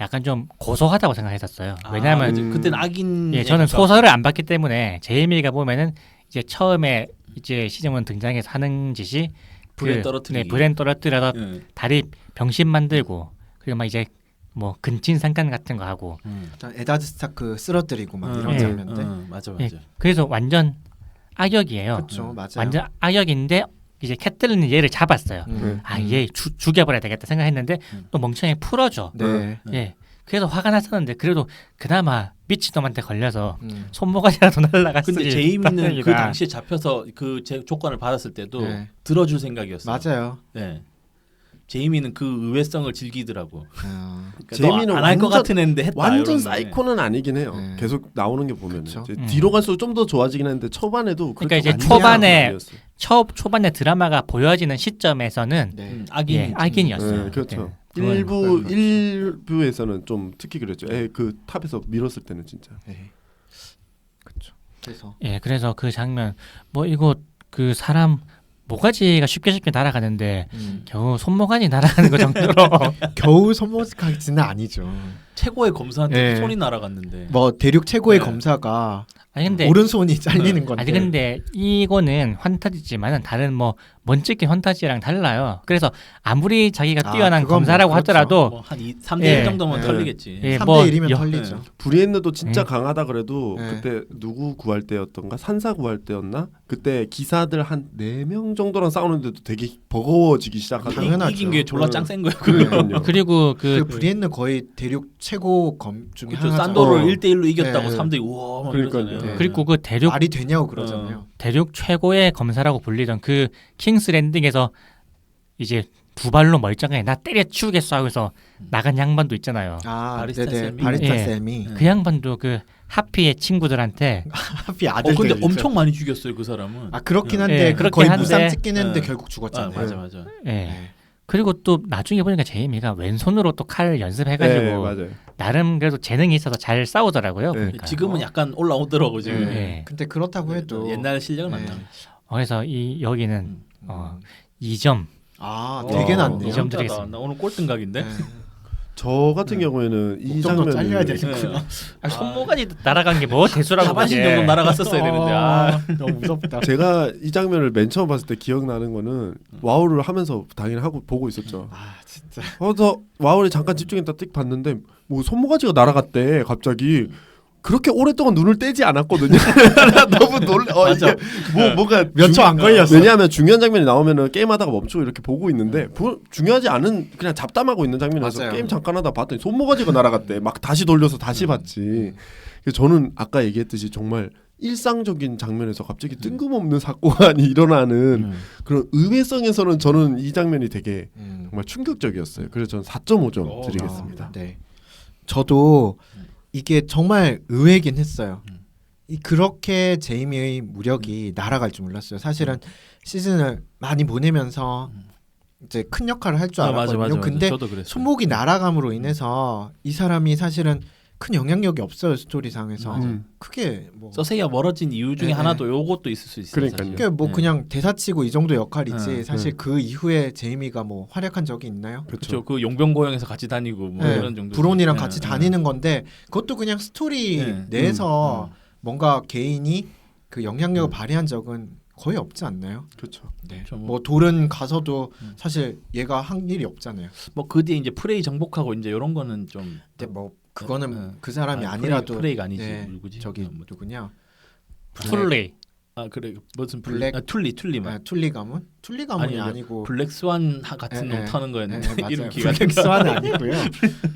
약간 좀 고소하다고 생각했었어요. 왜냐하면 그때는 악인. 예, 저는 소설을 안 봤기 때문에 제이미가 보면은 이제 처음에 이제 시즌 1 등장해서 하는 짓이 브랜 떨어뜨리기. 네, 브랜 떨어뜨려서 예. 다리 병신 만들고 그리고 막 이제 뭐 근친상간 같은 거 하고 일단 에다드 스타크 쓰러뜨리고 막 이런 예. 장면들. 맞아. 예, 그래서 완전 악역이에요. 그렇죠, 맞아요. 완전 악역인데 이제 캣들은 얘를 잡았어요. 아, 얘 죽여버려야 되겠다 생각했는데 또 멍청이 풀어줘. 네. 예. 그래서 화가 났었는데 그래도 그나마 미친놈한테 걸려서 음. 손모가지라도 날라갔으니 근데 제이미는 다행이다. 그 당시에 잡혀서 그 조건을 받았을 때도 네. 들어줄 생각이었어요. 맞아요. 네. 제이미는 그 의외성을 즐기더라고. 그러니까 제이미는 안할 것 완전- 같은 애인데 했다. 완전 이러는데. 사이코는 아니긴 해요. 네. 계속 나오는 게 보면 그쵸. 뒤로 갈수록 좀 더 좋아지긴 했는데 초반에도 그러니까 이제 완전 초반에 아니었어요. 초반에 드라마가 보여지는 시점에서는 네. 악인. 예, 악인이었어요. 네, 그렇죠. 네. 일부에서는 좀 특히 그랬죠. 그 탑에서 밀었을 때는 진짜. 그렇죠. 그래서 예, 그래서 그 장면 뭐 이거 그 사람 모가지가 쉽게 날아가는데 겨우 손모가지 날아가는 거 정도로 겨우 손모가지는 아니죠. 최고의 검사한테 예. 손이 날아갔는데. 뭐 대륙 최고의 네. 검사가 아니 근데 오른손이 잘리는 건데. 아니 근데 이거는 환타지지만은 다른 뭐 먼치킨 환타지랑 달라요. 그래서 아무리 자기가 아, 뛰어난 그건 검사라고 뭐 그렇죠. 하더라도 뭐한 3대1 예. 정도면 예. 털리겠지. 예, 3대 뭐 1이면 여- 털리죠. 브리엔느도 진짜 네. 강하다 그래도 네. 그때 누구 구할 때였던가 산사 구할 때였나 그때 기사들 한 4명 정도랑 싸우는데도 되게 버거워지기 시작하더라고요. 당연하죠. 이긴 게 졸라 짱 센 거야. 그러니까요. 그리고 그 브리엔느 거의 대륙 최고 검 중에 그렇죠. 하나죠. 산도를 어. 1대1로 이겼다고 네. 3대 우와 막 그러니까요. 이러잖아요. 네. 그리고 그 대륙 말이 되냐고 그러잖아요. 대륙 최고의 검사라고 불리던 그 킹스 랜딩에서 이제 두 발로 멀쩡해 나 때려치우겠어 하고서 나간 양반도 있잖아요. 아, 바리스타 네네. 쌤이? 바리스타 예. 쌤이 그 양반도 그 하피의 친구들한테 하필 아들. 근데 엄청 많이 죽였어요 그 사람은. 아 그렇긴 한데 예, 그 그렇긴 거의 한데. 무쌍 찍긴 했는데 예. 결국 죽었잖아요. 맞아. 예. 네. 그리고 또 나중에 보니까 제이미가 왼손으로 또 칼 연습해가지고 네, 맞아요. 나름 그래도 재능이 있어서 잘 싸우더라고요. 네. 보니까. 지금은 약간 올라오더라고 지금. 예. 근데 그렇다고 해도 옛날 실력은 안 네. 나. 그래서 이 여기는 음. 2점 아 되게 어, 낮네요. 이 점 드리겠습니다. 나 오늘 꼴등각인데. 네. 저 같은 경우에는 이 정도 잘려야 장면을 되는구나. 아, 손모가지 날아간 게 뭐 대수라고 하반신 그게. 정도 날아갔었어야 되는데. 아. 너무 무섭다. 제가 이 장면을 맨 처음 봤을 때 기억나는 거는 와우를 하면서 당연히 하고 보고 있었죠. 아 진짜. 저 와우를 잠깐 집중했다 띡 봤는데 뭐 손모가지가 날아갔대 갑자기. 그렇게 오랫동안 눈을 떼지 않았거든요. 너무 놀래. 맞아. 이게 뭐가 몇 초 안 걸렸어. 왜냐하면 중요한 장면이 나오면은 게임하다가 멈추고 이렇게 보고 있는데 중요하지 않은 그냥 잡담하고 있는 장면이어서 맞아요. 게임 잠깐 하다 봤더니 손모가지가 날아갔대. 막 다시 돌려서 다시 봤지. 그래서 저는 아까 얘기했듯이 정말 일상적인 장면에서 갑자기 뜬금없는 사건이 일어나는 그런 의외성에서는 저는 이 장면이 되게 정말 충격적이었어요. 그래서 저는 4.5점 드리겠습니다. 네. 저도 이게 정말 의외긴 했어요. 그렇게 제이미의 무력이 날아갈 줄 몰랐어요. 사실은 시즌을 많이 보내면서 이제 큰 역할을 할 줄 알았거든요. 근데 저도 그랬어요. 손목이 날아감으로 인해서 이 사람이 사실은 큰 영향력이 없어요. 스토리상에서 크게 뭐 서세이가 멀어진 이유 중에 네, 하나도 요것도 있을 수 있어요. 그러니까요. 사실. 그게 뭐 네. 그냥 대사치고 이 정도 역할이지 네, 사실 그 이후에 제이미가 뭐 활약한 적이 있나요? 그렇죠. 그 용병고용에서 같이 다니고 뭐 네, 이런 정도. 브론이랑 같이 다니는 건데 그것도 그냥 스토리 네. 내에서 뭔가 개인이 그 영향력을 발휘한 적은 거의 없지 않나요? 그렇죠. 네. 그렇죠, 뭐 돌은 가서도 사실 얘가 한 일이 없잖아요. 뭐그 뒤에 이제 프레이 정복하고 이제 이런 거는 좀. 근데 뭐 그거는 네. 그 사람이 아, 아니라도 프레이가 아니지. 네, 누구지? 저기 뭐, 누구냐? 툴리 아 그래 무슨 블랙- 툴리만. 네, 툴리 가문? 툴리 가문이 아니, 아니고 블랙 스완 같은 네, 놈 타는 거였는데 네, 이름 맞아요. 기가 블랙 스완은 아니고요.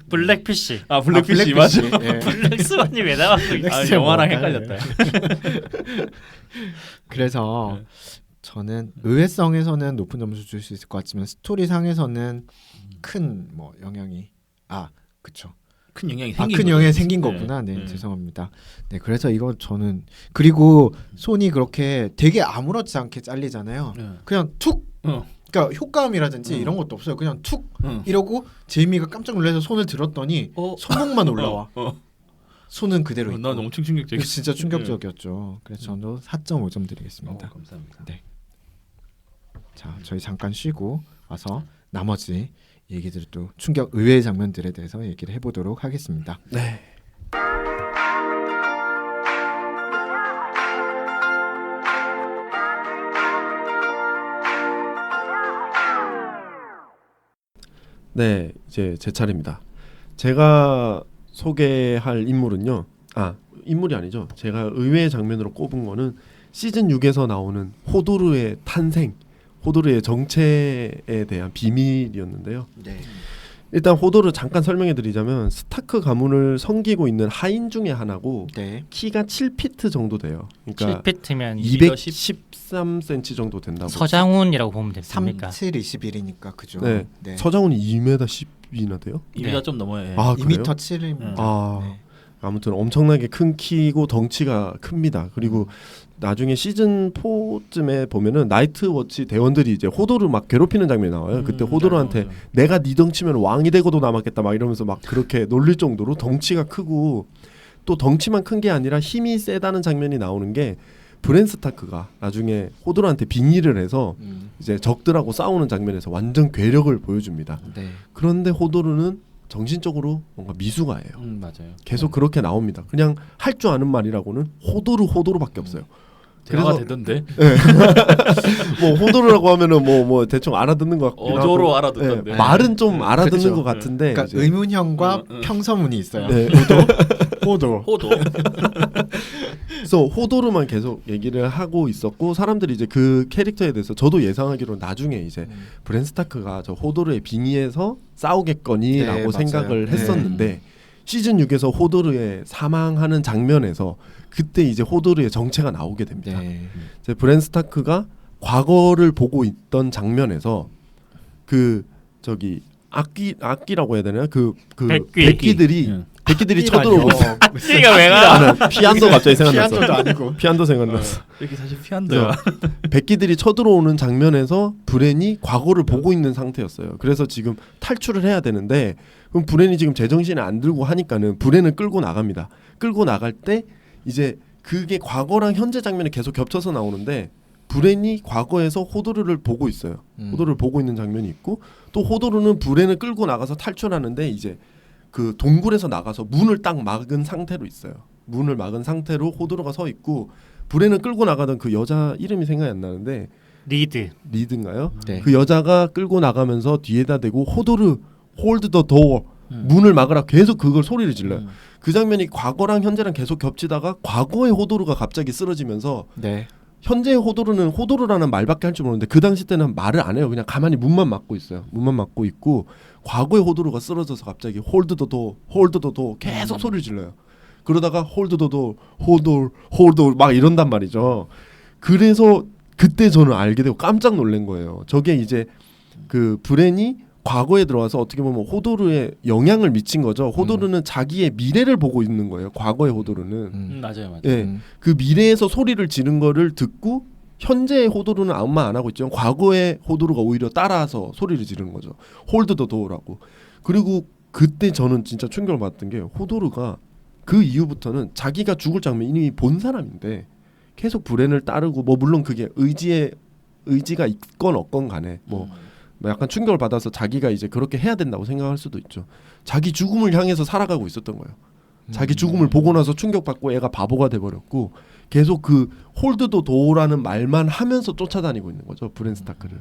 블랙피쉬 아 블랙피쉬 맞아. 예. 블랙스완이 왜 나왔어? 아, 영화랑 뭘까요? 헷갈렸다. 그래서 네. 저는 의외성에서는 높은 점수 줄 수 있을 것 같지만 스토리상에서는 큰 뭐 영향이 그쵸. 큰 영향이 생긴 큰 거죠. 영향이 생긴 네. 거구나. 네, 네. 죄송합니다. 네, 그래서 이거 저는 그리고 손이 그렇게 되게 아무렇지 않게 잘리잖아요. 네. 그냥 툭. 어. 그러니까 효과음이라든지 어. 이런 것도 없어요. 그냥 툭 응. 이러고 제이미가 깜짝 놀라서 손을 들었더니 손목만 올라와. 손은 그대로 있고. 난 엄청 충격적이었어. 그래서 진짜 충격적이었죠. 그래서 저도 4.5점 드리겠습니다. 감사합니다. 네. 자, 저희 잠깐 쉬고 와서 나머지 얘기들 또 충격 의외의 장면들에 대해서 얘기를 해보도록 하겠습니다. 네. 네, 이제 제 차례입니다. 제가 소개할 인물은요. 인물이 아니죠. 제가 의외의 장면으로 꼽은 거는 시즌 6에서 나오는 호도르의 탄생, 호도르의 정체에 대한 비밀이었는데요. 네. 일단 호도르 잠깐 설명해 드리자면 스타크 가문을 섬기고 있는 하인 중에 하나고 네. 키가 7피트 정도 돼요. 그러니까 7피트면 213cm 정도 된다고. 서장훈이라고 보면 됩니까? 37, 21이니까 그죠. 네. 네. 서장훈이 2m 10이나 돼요? 2m 네. 좀 넘어요. 예. 아, 그래요? 2m 7입니다. 아, 네. 아무튼 엄청나게 큰 키고 덩치가 큽니다. 그리고 나중에 시즌 4쯤에 보면은 나이트워치 대원들이 이제 호도르 막 괴롭히는 장면이 나와요. 그때 호도르한테 맞아. 내가 네 덩치면 왕이 되고도 남았겠다 막 이러면서 막 그렇게 놀릴 정도로 덩치가 크고 또 덩치만 큰 게 아니라 힘이 세다는 장면이 나오는 게 브랜 스타크가 나중에 호도르한테 빙의를 해서 이제 적들하고 싸우는 장면에서 완전 괴력을 보여줍니다. 네. 그런데 호도르는 정신적으로 뭔가 미숙아예요. 맞아요. 계속 그렇게 나옵니다. 그냥 할 줄 아는 말이라고는 호도르밖에 없어요. 대화가 그래서- 되던데 뭐 호도르라고 하면은 뭐 대충 알아듣는 것 같기도 어조로 하고. 알아듣던데. 네, 말은 좀 알아듣는 그쵸. 것 같은데 그러니까 이제 의문형과 평서문이 있어요. 네. 호도. 호도. 그래서 호도르만 계속 얘기를 하고 있었고 사람들이 이제 그 캐릭터에 대해서 저도 예상하기로 나중에 이제 브랜 스타크가 저 호도르의 빙의에서 싸우겠거니라고 네, 맞아요. 생각을 네. 했었는데 시즌 6에서 호도르의 사망하는 장면에서 그때 이제 호도르의 정체가 나오게 됩니다. 네. 이제 브랜 스타크가 과거를 보고 있던 장면에서 그 저기 악기라고 해야 되나요? 그 백귀. 백귀들이 응. 백귀들이 쳐들어오고 있어요. 악기가 왜 나? 피안도 갑자기 생각났어. 피안도도 아니고. 피안도 생각났어. 이렇게 사실 피한다. 백기들이 쳐들어오는 장면에서 브랜이 과거를 보고 있는 상태였어요. 그래서 지금 탈출을 해야 되는데 그럼 브랜이 지금 제정신을 안 들고 하니까는 브랜을 끌고 나갑니다. 끌고 나갈 때 이제 그게 과거랑 현재 장면이 계속 겹쳐서 나오는데 브랜이 과거에서 호도르를 보고 있어요. 호도르를 보고 있는 장면이 있고 또 호도르는 브랜을 끌고 나가서 탈출하는데 이제 그 동굴에서 나가서 문을 딱 막은 상태로 있어요. 문을 막은 상태로 호도르가 서 있고 브랜을 끌고 나가던 그 여자 이름이 생각이 안 나는데 리드인가요? 네. 그 여자가 끌고 나가면서 뒤에다 대고 호도르 홀드 더 도어 문을 막으라 계속 그걸 소리를 질러요. 그 장면이 과거랑 현재랑 계속 겹치다가 과거의 호도르가 갑자기 쓰러지면서 네. 현재의 호도르는 호도르라는 말밖에 할 줄 모르는데 그 당시 때는 말을 안 해요. 그냥 가만히 문만 막고 있어요. 문만 막고 있고 과거의 호도르가 쓰러져서 갑자기 홀드 더 도어 계속 소리를 질러요. 그러다가 홀드 더 도어 홀드 막 이런단 말이죠. 그래서 그때 저는 알게 되고 깜짝 놀란 거예요. 저게 이제 그 브랜이 과거에 들어와서 어떻게 보면 호도르에 영향을 미친 거죠. 호도르는 자기의 미래를 보고 있는 거예요. 과거의 호도르는. 맞아요. 예, 그 미래에서 소리를 지른 거를 듣고 현재의 호도르는 아무 말 안 하고 있죠. 과거의 호도르가 오히려 따라서 소리를 지르는 거죠. 홀드 더 도어라고. 그리고 그때 저는 진짜 충격을 받았던 게 호도르가 그 이후부터는 자기가 죽을 장면 이미 본 사람인데 계속 브랜을 따르고 뭐 물론 그게 의지가 있건 없건 간에 뭐 약간 충격을 받아서 자기가 이제 그렇게 해야 된다고 생각할 수도 있죠. 자기 죽음을 향해서 살아가고 있었던 거예요. 자기 죽음을 보고 나서 충격받고 애가 바보가 돼버렸고 계속 그 홀드 더 도어라는 말만 하면서 쫓아다니고 있는 거죠. 브랜 스타크를.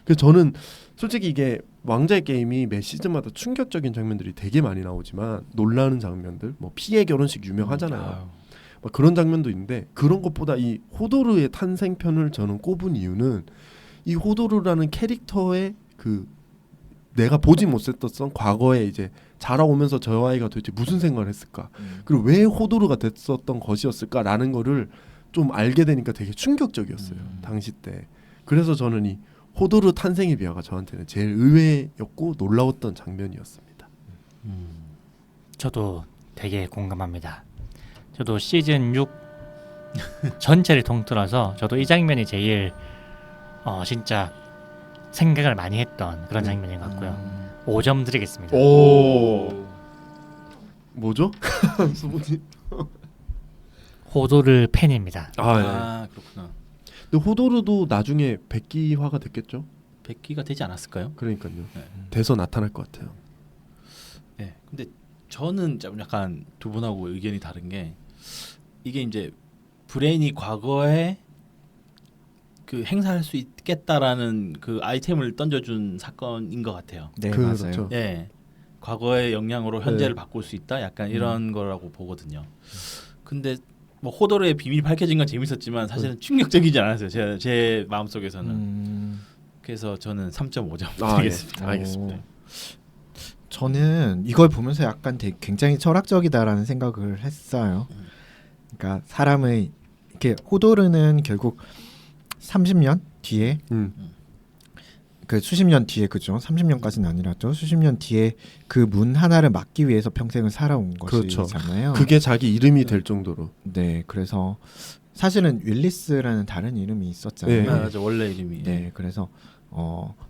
그래서 저는 솔직히 이게 왕자의 게임이 매 시즌마다 충격적인 장면들이 되게 많이 나오지만 놀라는 장면들 뭐 피해 결혼식 유명하잖아요. 막 그런 장면도 있는데 그런 것보다 이 호도르의 탄생편을 저는 꼽은 이유는 이 호도르라는 캐릭터의 그 내가 보지 못했던 과거에 이제 자라오면서 저 아이가 도대체 무슨 생각을 했을까 그리고 왜 호도르가 됐었던 것이었을까라는 거를 좀 알게 되니까 되게 충격적이었어요. 당시 때. 그래서 저는 이 호도르 탄생의 비화가 저한테는 제일 의외였고 놀라웠던 장면이었습니다. 저도 되게 공감합니다. 저도 시즌 6 전체를 통틀어서 저도 이 장면이 제일 진짜 생각을 많이 했던 그런 장면인 것 같고요. 5점 드리겠습니다. 오. 뭐죠? 수분이. 호도르 팬입니다. 그렇구나. 근데 호도르도 나중에 백기화가 됐겠죠? 100기가 되지 않았을까요? 그러니까요. 네. 돼서 나타날 것 같아요. 네. 근데 저는 좀 약간 두 분하고 의견이 다른 게 이게 이제 브레인이 과거에 그 행사할 수 있겠다라는 그 아이템을 던져준 사건인 것 같아요. 네, 그렇죠. 맞아요. 예, 과거의 영향으로 현재를 바꿀 수 있다. 약간 이런 거라고 보거든요. 근데 뭐 호도르의 비밀이 밝혀진 건 재밌었지만 사실은 충격적이지 않았어요. 제 마음속에서는. 그래서 저는 3.5점 드리겠습니다. 예. 알겠습니다. 저는 이걸 보면서 약간 굉장히 철학적이다라는 생각을 했어요. 그러니까 사람의 이렇게 호도르는 결국 30년 뒤에 그 수십 년 뒤에 그죠? 30년까지는 아니라죠. 수십 년 뒤에 그 문 하나를 막기 위해서 평생을 살아온 그렇죠. 것이잖아요. 그게 자기 이름이 될 정도로. 네, 그래서 사실은 윌리스라는 다른 이름이 있었잖아요. 네. 맞아 원래 이름이. 네, 그래서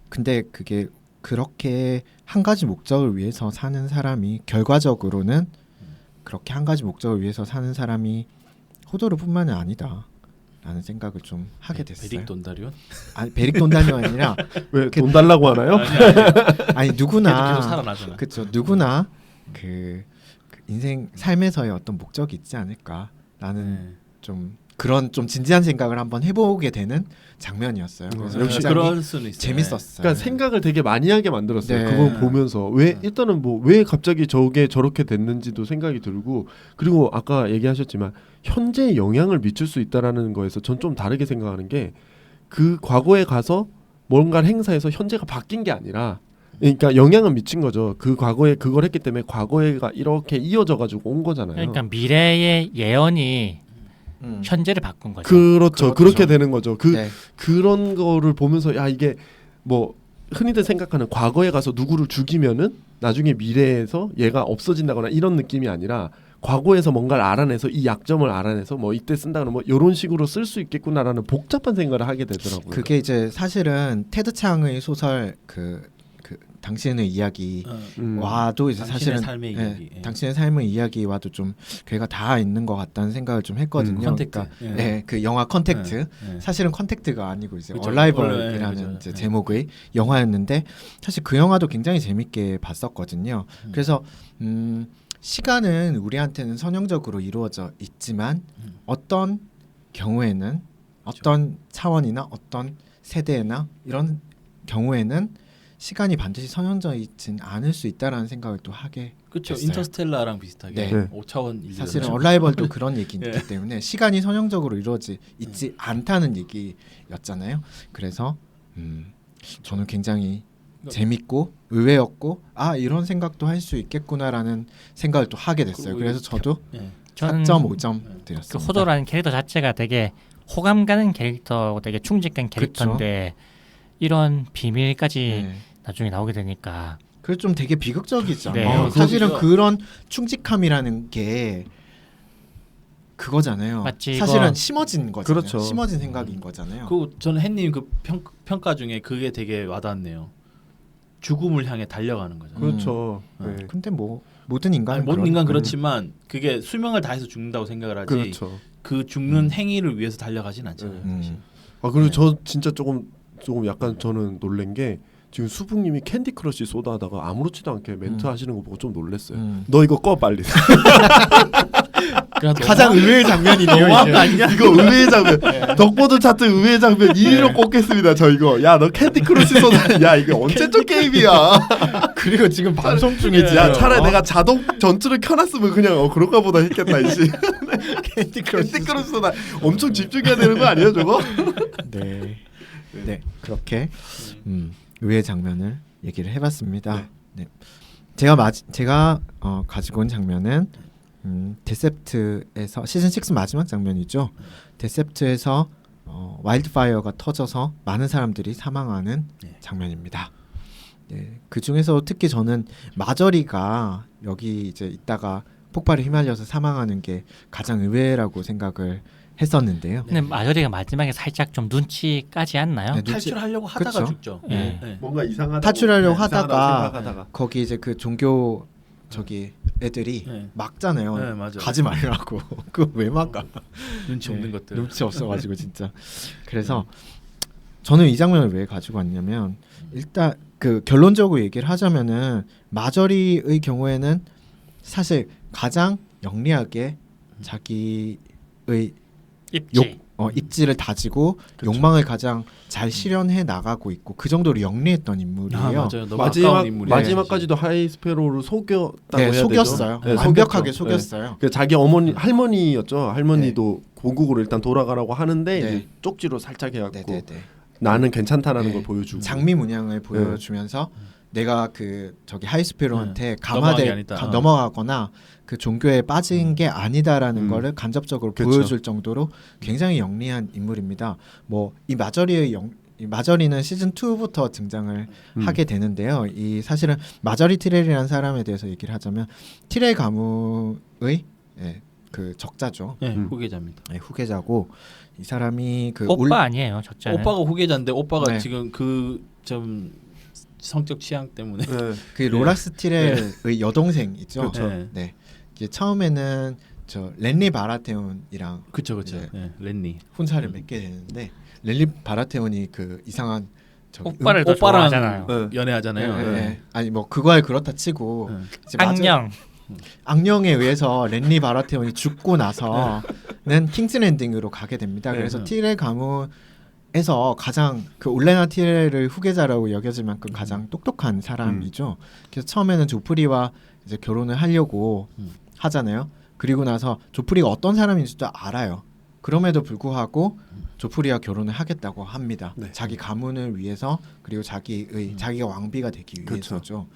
근데 그게 그렇게 한 가지 목적을 위해서 사는 사람이 결과적으로는 그렇게 한 가지 목적을 위해서 사는 사람이 호도르뿐만은 아니다라는 생각을 좀 하게 됐어요. 베릭 돈다리온? 아니 베릭 돈다니가 아니라 왜 돈 달라고 하나요? 아니 누구나 계속 살아나잖아. 그렇죠. 누구나 그 인생 삶에서의 어떤 목적이 있지 않을까라는 네. 좀 그런 좀 진지한 생각을 한번 해보게 되는 장면이었어요. 그래서 역시 굉장히 그럴 수는 있어요. 재밌었어요. 그러니까 생각을 되게 많이 하게 만들었어요. 네. 그걸 보면서 왜 일단은 뭐 왜 갑자기 저게 저렇게 됐는지도 생각이 들고 그리고 아까 얘기하셨지만 현재에 영향을 미칠 수 있다라는 거에서 전 좀 다르게 생각하는 게 그 과거에 가서 뭔가를 행사해서 현재가 바뀐 게 아니라 그러니까 영향은 미친 거죠. 그 과거에 그걸 했기 때문에 과거에가 이렇게 이어져 가지고 온 거잖아요. 그러니까 미래의 예언이 현재를 바꾼 거죠. 그렇죠. 그렇죠. 그렇게 되는 거죠. 네. 그런 거를 보면서 야 이게 뭐 흔히들 생각하는 과거에 가서 누구를 죽이면은 나중에 미래에서 얘가 없어진다거나 이런 느낌이 아니라 과거에서 뭔가를 알아내서 이 약점을 알아내서 뭐 이때 쓴다거나 뭐 이런 식으로 쓸 수 있겠구나라는 복잡한 생각을 하게 되더라고요. 그게 이제 사실은 테드 창의 소설 그 당신의 이야기 와도 이제 당신의 사실은 삶의 예, 이야기. 예. 당신의 삶의 이야기와도 좀 괴가 다 있는 것 같다는 생각을 좀 했거든요. 컨택트. 그러니까 예. 네, 그 영화 컨택트 예. 사실은 컨택트가 아니고 이제 그쵸. 얼라이벌이라는 그쵸. 이제 예. 제목의 영화였는데 사실 그 영화도 굉장히 재밌게 봤었거든요. 그래서 시간은 우리한테는 선형적으로 이루어져 있지만 어떤 경우에는 어떤 차원이나 어떤 세대나 이런 경우에는 시간이 반드시 선형져 있진 않을 수 있다라는 생각을 또 하게 그렇죠. 됐어요. 인터스텔라랑 비슷하게 네. 5차원 인류. 사실은 얼라이벌도 그런 얘기이기 예. 때문에 시간이 선형적으로 이루어지 있지 않다는 얘기였잖아요. 그래서 저는 굉장히 재밌고 의외였고 이런 생각도 할 수 있겠구나라는 생각을 또 하게 됐어요. 그리고 그래서 저도 예. 저는 4.5점 그 드렸습니다. 호도라는 캐릭터 자체가 되게 호감 가는 캐릭터고 되게 충직한 캐릭터인데 이런 비밀까지 네. 나중에 나오게 되니까 그래서 좀 되게 비극적이죠. 네. 사실은 그렇죠. 그런 충직함이라는 게 그거잖아요. 마치 사실은 이거- 심어진 거잖아요. 그렇죠. 심어진 생각인 거잖아요. 그 저는 햇님 그 평가 중에 그게 되게 와닿네요. 죽음을 향해 달려가는 거잖아요. 그렇죠. 음. 네. 근데 뭐 모든 인간은 모든 인간 그런- 그렇지만 그게 수명을 다해서 죽는다고 생각을 하지 그렇죠. 그 죽는 행위를 위해서 달려가진 않잖아요. 사실. 아 그리고 네. 저 진짜 조금 약간 저는 놀란 게 지금 수북님이 캔디 크러쉬 소다 하다가 아무렇지도 않게 멘트 하시는 거 보고 좀 놀랐어요. 너 이거 꺼 빨리. 가장 의외의 장면이네요. 너무한 거 이게. 아니냐? 이거 의외의 장면. 덕보드 차트 의외의 장면 2위로 꼽겠습니다. 저 이거. 야 너 캔디 크러쉬 소다. 야 이게 언제적 게임이야. 그리고 지금 방송 중에 야 차라리 내가 자동 전투를 켜놨으면 그냥 그럴까 보다 했겠다 이씨. 캔디 캔디 크러쉬 소다 엄청 집중해야 되는 거 아니에요 저거? 네. 네. 그렇게 의외의 장면을 얘기를 해봤습니다. 네. 제가 가지고 온 장면은 데셉트에서 시즌 6 마지막 장면이죠. 데셉트에서 와일드파이어가 터져서 많은 사람들이 사망하는 장면입니다. 네, 그 중에서 특히 저는 마저리가 여기 이제 있다가 폭발에 휘말려서 사망하는 게 가장 의외라고 생각을 했었는데요. 근데 마저리가 마지막에 살짝 좀 눈치 까지 않나요? 네, 눈치- 탈출하려고 하다가 그쵸? 죽죠. 네. 네. 뭔가 이상하다. 탈출하려고 하다가 생각하다가. 거기 이제 그 종교 저기 애들이 네. 막잖아요. 네, 맞아요. 가지 말라고. 그거 왜 막아? 눈치 없는 네, 것들. 눈치 없어가지고 진짜. 그래서 저는 이 장면을 왜 가지고 왔냐면 일단 그 결론적으로 얘기를 하자면은 마저리의 경우에는 사실 가장 영리하게 자기의 입지. 입지를 다지고 그쵸. 욕망을 가장 잘 실현해 나가고 있고 그 정도로 영리했던 인물이에요. 맞아요. 너무 아까운 인물이에요. 마지막까지도 하이스페로를 속였다고 네, 해야 속였어요. 되죠. 네, 완벽하게 속였죠. 속였어요. 그 자기 어머니 할머니였죠. 할머니도 고국으로 일단 돌아가라고 하는데 네. 이제 쪽지로 살짝 해갖고 네네네. 나는 괜찮다라는 네. 걸 보여주고 장미 문양을 보여주면서 내가 그 저기 하이스페로한테 넘어가기 감화돼 아니다. 넘어가거나 그 종교에 빠진 게 아니다라는 음. 거를 간접적으로 그쵸. 보여줄 정도로 굉장히 영리한 인물입니다. 뭐 이 마저리는 시즌 2부터 등장을 하게 되는데요. 이 사실은 마저리 티렐이라는 사람에 대해서 얘기를 하자면 티렐 가문의 그 적자죠. 네, 음. 후계자입니다. 네, 후계자고 이 사람이 그 오빠 아니에요, 적자는. 오빠가 후계자인데 오빠가 네. 지금 그 좀 성적 취향 때문에 네. 그 로라 스틸의 여동생 있죠. 그렇죠. 네. 이게 처음에는 저 렌리 바라테온이랑 그쵸 이제 네, 렌니 혼사를 맺게 되는데 렌리 바라테온이 그 이상한 오빠를 더 오빠랑 좋아하잖아요. 네. 연애하잖아요. 네, 네. 네. 아니 뭐 그거야 그렇다 치고 네. 이제 악령. 악령에 의해서 렌리 바라테온이 죽고 나서는 킹스랜딩으로 가게 됩니다. 네. 그래서 티레 가문에서 가장 그 올레나 티레를 후계자라고 여겨질 만큼 가장 똑똑한 사람이죠. 그래서 처음에는 조프리와 이제 결혼을 하려고 하잖아요. 그리고 나서 조프리가 어떤 사람인지도 알아요. 그럼에도 불구하고 조프리와 결혼을 하겠다고 합니다. 네. 자기 가문을 위해서 그리고 자기가 왕비가 되기 그렇죠. 위해서죠.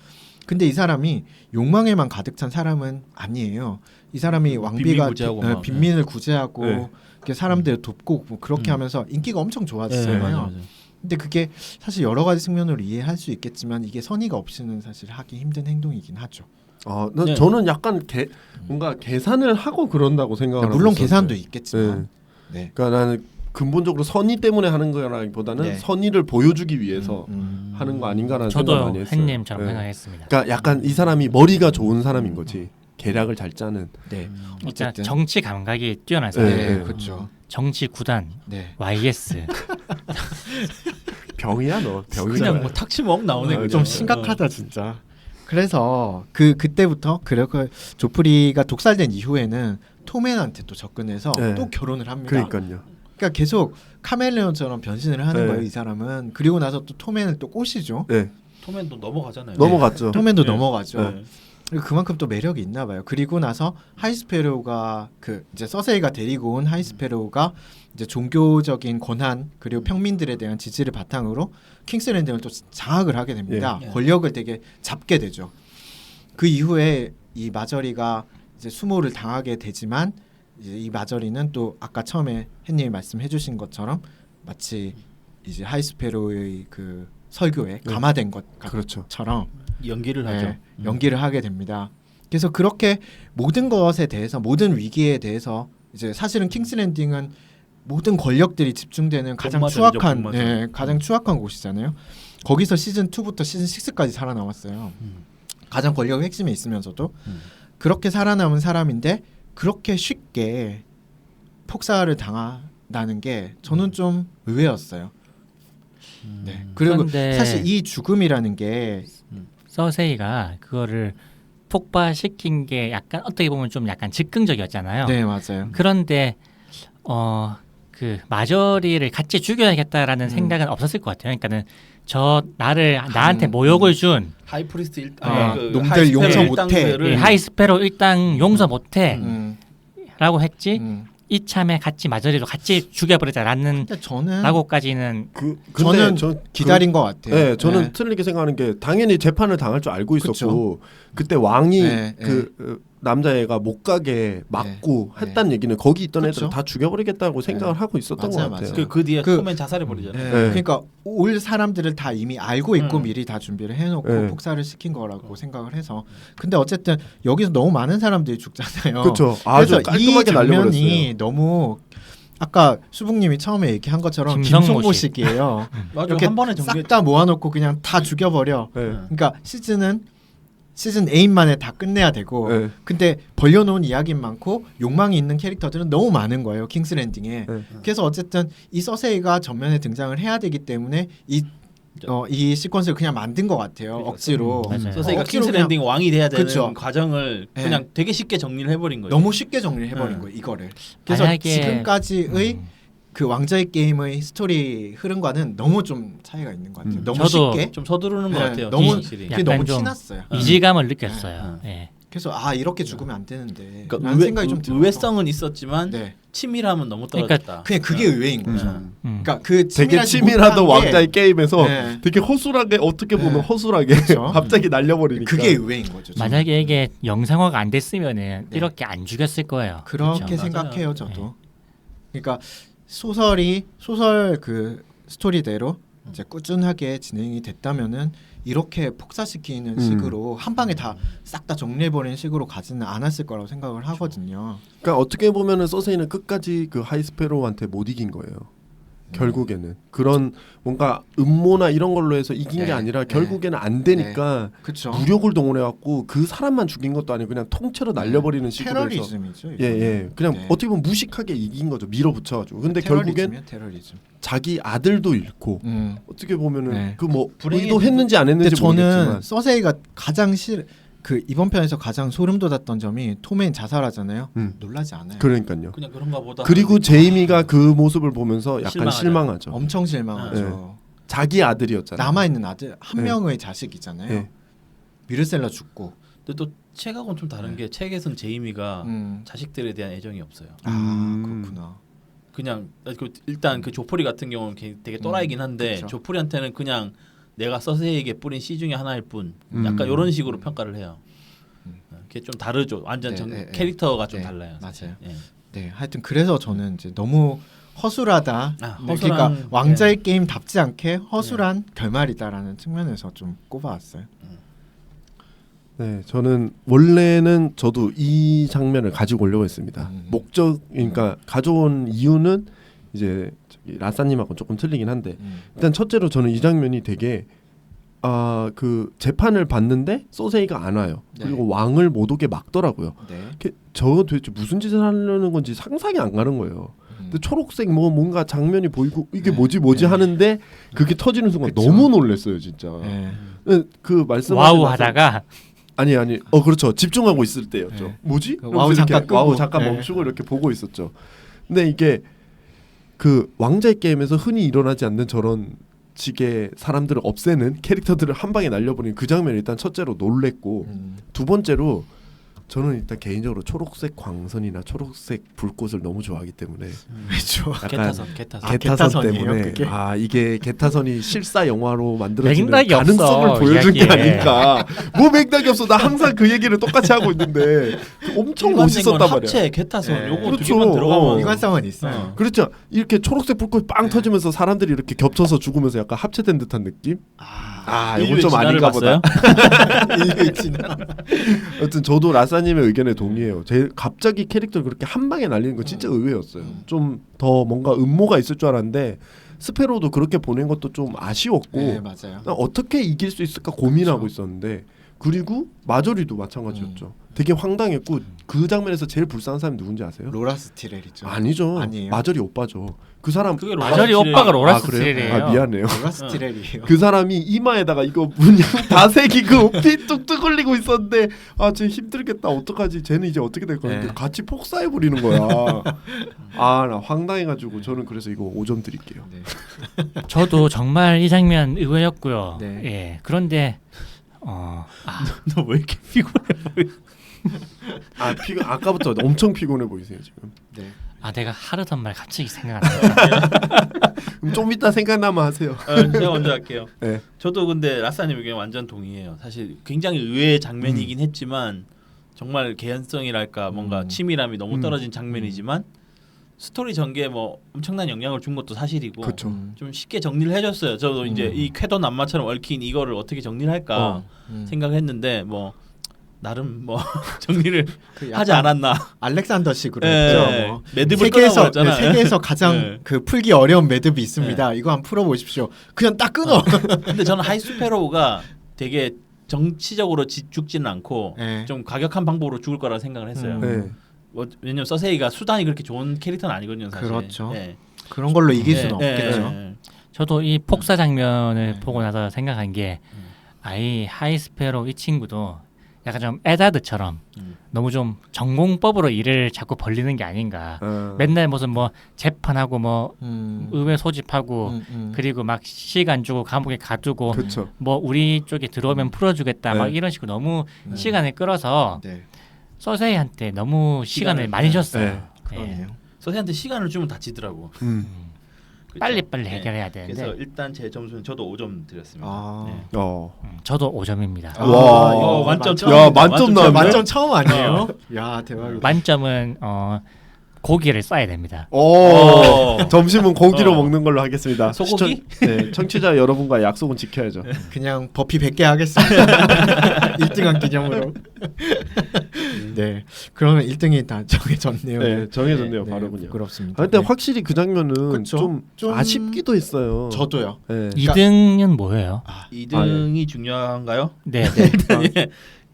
근데 이 사람이 욕망에만 가득 찬 사람은 아니에요. 이 사람이 왕비가 빈민구제하고 막. 빈민을 구제하고 네. 이렇게 사람들을 돕고 뭐 그렇게 하면서 인기가 엄청 좋았어요. 맞아. 근데 그게 사실 여러 가지 측면으로 이해할 수 있겠지만 이게 선의가 없이는 사실 하기 힘든 행동이긴 하죠. 네. 저는 약간 뭔가 계산을 하고 그런다고 생각을 하고 물론 있었는데. 계산도 있겠지만 네. 그러니까 나는 근본적으로 선의 때문에 하는 거라기보다는 네. 선의를 보여주기 위해서 음. 하는 거 아닌가라는 생각 저도 많이 했어요. 햇님처럼 네. 생각했습니다. 그러니까 약간 이 사람이 머리가 좋은 사람인 거지. 계략을 잘 짜는. 네. 진짜 어쨌든 정치 감각이 뛰어난 네, 사람. 네. 그렇죠. 정치 구단 네. YS. 병이야 너. 병이야. 그냥 뭐 탁치먹 나오네. 그냥. 좀 심각하다 진짜. 그래서 그때부터 그렇게 조프리가 독살된 이후에는 톰앤한테 또 접근해서 네. 또 결혼을 합니다. 그러니까요. 그러니까 계속 카멜레온처럼 변신을 하는 네. 거예요, 이 사람은. 그리고 나서 또 톰앤을 또 꼬시죠. 네. 톰앤도 넘어가잖아요. 넘어갔죠. 톰앤도 네. 넘어가죠. 네. 그리고 그만큼 또 매력이 있나 봐요. 그리고 나서 하이스페로우가 그 이제 서세이가 데리고 온 하이스페로우가 이제 종교적인 권한 그리고 평민들에 대한 지지를 바탕으로 킹스랜딩을 또 장악을 하게 됩니다. 예. 권력을 되게 잡게 되죠. 그 이후에 이 마저리가 이제 수모를 당하게 되지만 이제 이 마저리는 또 아까 처음에 햇님이 말씀해주신 것처럼 마치 이제 하이스페로우의 그 설교에 감화된 그렇죠. 것처럼 연기를 하죠. 네, 연기를 하게 됩니다. 그래서 그렇게 모든 것에 대해서 모든 위기에 대해서 이제 사실은 킹스랜딩은 모든 권력들이 집중되는 가장 복마전이죠, 추악한 복마전. 가장 추악한 곳이잖아요. 거기서 시즌 2부터 시즌 6까지 살아남았어요. 가장 권력의 핵심에 있으면서도 그렇게 살아남은 사람인데 그렇게 쉽게 폭사를 당한다는 게 저는 좀 의외였어요. 네. 그리고 그런데 사실 이 죽음이라는 게 서세이가 그거를 폭발시킨 게 약간 어떻게 보면 좀 약간 즉흥적이었잖아요. 네, 맞아요. 그런데 그 마저리를 같이 죽여야겠다라는 생각은 없었을 것 같아요. 그러니까는 나한테 모욕을 준 하이프리스트 놈들 하이스페로 용서 일당들을 못해. 이 하이스페로 일당 용서 못해라고 했지. 음. 이참에 같이 마저리로 같이 죽여버리자라는 근데 저는 라고까지는 저는 기다린 것 같아요. 네, 저는 네. 틀리게 생각하는 게 당연히 재판을 당할 줄 알고 있었고 그쵸. 그때 왕이 네, 남자애가 못 가게 막고 네. 했다는 얘기는 거기 있던 그쵸. 애들을 다 죽여버리겠다고 생각을 하고 있었던 맞아요, 것 같아요. 맞아요. 그 뒤에 그- 톰앤 자살해 버리잖아요. 네. 네. 그러니까 올 사람들을 다 이미 알고 있고 미리 다 준비를 해놓고 네. 폭사를 시킨 거라고 생각을 해서 근데 어쨌든 여기서 너무 많은 사람들이 죽잖아요. 그렇죠. 아주 그래서 이 깔끔하게 장면이 날려버렸어요. 너무 아까 수북님이 처음에 얘기한 것처럼 김성모식. 김성모식이에요. 맞아. 이렇게 한 번에 정리. 싹 다 모아놓고 그냥 다 죽여버려. 네. 그러니까 시즌 8만에 다 끝내야 되고 네. 근데 벌려놓은 이야기는 많고 욕망이 있는 캐릭터들은 너무 많은 거예요 킹스랜딩에. 네. 그래서 어쨌든 이 서세이가 전면에 등장을 해야 되기 때문에 이 시퀀스를 그냥 만든 것 같아요 억지로. 맞아요. 서세이가 억지로 킹스랜딩 왕이 돼야 되는 그쵸. 과정을 네. 그냥 되게 쉽게 정리를 해버린 거죠. 너무 쉽게 정리를 해버린 거예요 이거를. 그래서 만약에- 지금까지의 그 왕자의 게임의 스토리 흐름과는 너무 좀 차이가 있는 것 같아요. 너무 저도 쉽게. 좀 서두르는 것 네, 같아요. 너무 확실히. 그게 약간 너무 좀 티났어요. 이질감을 느꼈어요. 예. 그래서 이렇게 죽으면 안 되는데. 그러니까 라는 생각이 좀 들어서. 의외성은 있었지만 네. 치밀함은 너무 그러니까 떨어졌다. 그냥 그게 의외인 거죠. 그러니까 그 되게 치밀하지 치밀하던 못한 게 왕자의 게임에서 네. 되게 허술하게 어떻게 보면 네. 허술하게 그쵸. 갑자기 날려버리니까 그게 의외인 거죠. 저는. 만약에 이게 영상화가 안 됐으면은 이렇게 안 죽였을 거예요. 그렇게 그렇죠? 생각해요, 저도. 그러니까 소설 그 스토리대로 이제 꾸준하게 진행이 됐다면은 이렇게 폭사시키는 음. 식으로 한 방에 다 싹 다 정리해버리는 식으로 가지는 않았을 거라고 생각을 하거든요. 그러니까 어떻게 보면은 서세이는 끝까지 그 하이스페로우한테 못 이긴 거예요. 결국에는 그런 뭔가 음모나 이런 걸로 해서 이긴 게 네, 아니라 네. 결국에는 안 되니까 그렇죠. 무력을 동원해갖고 그 사람만 죽인 것도 아니고 그냥 통째로 날려버리는 식으로 해서 테러리즘이죠. 예 그냥 네. 어떻게 보면 무식하게 이긴 거죠. 밀어붙여가지고. 근데 결국엔 테러리즘이요, 테러리즘. 자기 아들도 잃고 어떻게 보면은 네. 그 뭐 불행의 의도했는지 안 근데 했는지 저는 모르겠지만 서세이가 가장 그 이번 편에서 가장 소름 돋았던 점이 톰앤 자살하잖아요. 놀라지 않아요. 그러니까요. 그냥 그런가 보다. 그리고 제이미가 그 모습을 보면서 약간 실망하죠. 실망하죠. 엄청 실망하죠. 자기 아들이었잖아요. 남아 있는 아들 한 네. 명의 자식이잖아요. 네. 미르셀라 죽고. 근데 또 책하고는 좀 다른 게 책에선 제이미가 자식들에 대한 애정이 없어요. 그렇구나. 그냥 일단 그 조프리 같은 경우는 되게 또라이긴 한데 그쵸. 조프리한테는 그냥 내가 서세이에게 뿌린 씨 중에 하나일 뿐 약간 음. 이런 식으로 평가를 해요. 그게 좀 다르죠. 완전 캐릭터가 좀 네, 달라요. 사실. 맞아요. 예. 네, 하여튼 그래서 저는 이제 너무 허술하다. 허술한, 그러니까 왕자의 게임답지 않게 허술한 결말이다라는 측면에서 좀 꼽아왔어요. 네, 저는 원래는 저도 이 장면을 가지고 오려고 했습니다. 그러니까 가져온 이유는 이제 저기 라사님하고 조금 틀리긴 한데 일단 첫째로 저는 이 장면이 되게 그 재판을 받는데 소세이가 안 와요. 네. 그리고 왕을 못 오게 막더라고요. 네. 저 도대체 무슨 짓을 하려는 건지 상상이 안 가는 거예요. 근데 초록색 뭐 뭔가 장면이 보이고 이게 뭐지 네. 하는데 그게 터지는 순간 그쵸. 너무 놀랐어요, 진짜. 네. 그 말씀 와우 하다가 아니 그렇죠. 집중하고 있을 때였죠. 네. 뭐지? 그 와우 이렇게 잠깐 끄고. 와우 잠깐 네. 멈추고 이렇게 보고 있었죠. 근데 이게 그 왕자의 게임에서 흔히 일어나지 않는 저런 식의 사람들을 없애는 캐릭터들을 한 방에 날려버리는 그 장면이 일단 첫째로 놀랬고 두 번째로 저는 일단 개인적으로 초록색 광선이나 초록색 불꽃을 너무 좋아하기 때문에 그렇죠. 약간 개타선. 아, 개타선 개타선이에요, 때문에 그게? 이게 개타선이 실사 영화로 만들어지는 맥락이 가능성을 없어, 보여준 게 이야기에. 아닐까. 뭐 맥락이 없어. 나 항상 그 얘기를 똑같이 하고 있는데 엄청 멋있었단 말이야. 합체, 개타선 네. 요거 두 그렇죠. 개만 들어가면 일관성은 있어요. 어. 그렇죠. 이렇게 초록색 불꽃 빵 터지면서 사람들이 이렇게 겹쳐서 죽으면서 약간 합체된 듯한 느낌? 이건 인류의 좀 진화를 아닌가 보다. 봤어요? 인류의 진화. 여튼 저도 라사님의 의견에 동의해요. 갑자기 캐릭터를 그렇게 한 방에 날리는 거 진짜 의외였어요. 좀 더 뭔가 음모가 있을 줄 알았는데 스페로도 그렇게 보낸 것도 좀 아쉬웠고 네, 맞아요. 나 어떻게 이길 수 있을까 고민하고 있었는데 그리고 마저리도 마찬가지였죠. 되게 황당했고 그 장면에서 제일 불쌍한 사람이 누군지 아세요? 로라 스티렐이죠. 아니죠. 아니에요. 마저리 오빠죠. 그 사람 그게 마저리 로라스틸의- 오빠가 로라스 그래요? 스틸이에요. 미안해요. 로라 스티렐이에요. 그 사람이 이마에다가 이거 문양 다 새기고 피 뚝뚝 흘리고 있었는데 쟤 힘들겠다 어떡하지 쟤는 이제 어떻게 될 거야. 네. 근데 같이 폭사해 버리는 거야. 나 황당해가지고 저는 그래서 이거 5점 드릴게요. 네. 저도 정말 이 장면 의외였고요. 네. 예. 그런데 너 왜 이렇게 피곤해? 아까부터 엄청 피곤해 보이세요 지금. 네. 내가 하려던 말 갑자기 생각 안 나요. 그럼 좀 이따 생각나면 하세요. 제가 먼저 할게요. 네. 저도 근데 라사님 의견 완전 동의해요. 사실 굉장히 의외의 장면이긴 했지만 정말 개연성이랄까 뭔가 치밀함이 너무 떨어진 장면이지만 스토리 전개에 뭐 엄청난 영향을 준 것도 사실이고 그렇죠. 좀 쉽게 정리를 해줬어요. 저도 이제 이 쾌도 남마처럼 얽힌 이거를 어떻게 정리를 할까 생각을 했는데 뭐 나름 뭐 정리를 그 하지 않았나. 알렉산더식으로 예, 했죠. 뭐. 매듭을 세계에서 끊어버렸잖아. 세계에서 가장 네. 그 풀기 어려운 매듭이 있습니다. 이거 한번 풀어보십시오. 그냥 딱 끊어. 근데 저는 하이스페로우가 되게 정치적으로 죽지는 않고 네. 좀 과격한 방법으로 죽을 거라 생각을 했어요. 네. 왜냐면 서세이가 수단이 그렇게 좋은 캐릭터는 아니거든요, 사실. 그렇죠. 예. 그런 걸로 이길 수는 예, 없겠죠. 예. 저도 이 폭사 장면을 보고 나서 생각한 게 이 하이스페로 이 친구도 약간 좀 에다드처럼 너무 좀 전공법으로 일을 자꾸 벌리는 게 아닌가. 맨날 무슨 뭐 재판하고 뭐 의회 소집하고 그리고 막 시간 주고 감옥에 가두고 그렇죠. 뭐 우리 쪽에 들어오면 풀어주겠다 막 이런 식으로 너무 시간을 끌어서 네. 서세이한테 너무 시간을 많이 줬어요. 네. 그러네요. 서세이한테 시간을 주면 다치더라고. 그렇죠? 빨리빨리 네. 해결해야 그래서 되는데 일단 제 점수는 저도 5점 드렸습니다. 아. 네. 저도 5점입니다. 와. 만점 만점. 처음입니다. 만점 나왔네. 만점 처음 아니에요? 야 대박이다. 만점은 고기를 싸야 됩니다. 오, 점심은 고기로 어. 먹는 걸로 하겠습니다. 소고기? 네, 청취자 여러분과 약속은 지켜야죠. 그냥 버피 100개 하겠습니다. 1등한 기념으로. 네, 그러면 1등이 다 정해졌네요. 네, 정해졌네요. 네, 바로군요. 부끄럽습니다. 아, 근데 네. 확실히 그 장면은 그쵸? 좀 아쉽기도 했어요. 저도요. 네. 2등은 뭐예요? 2등이 중요한가요? 네.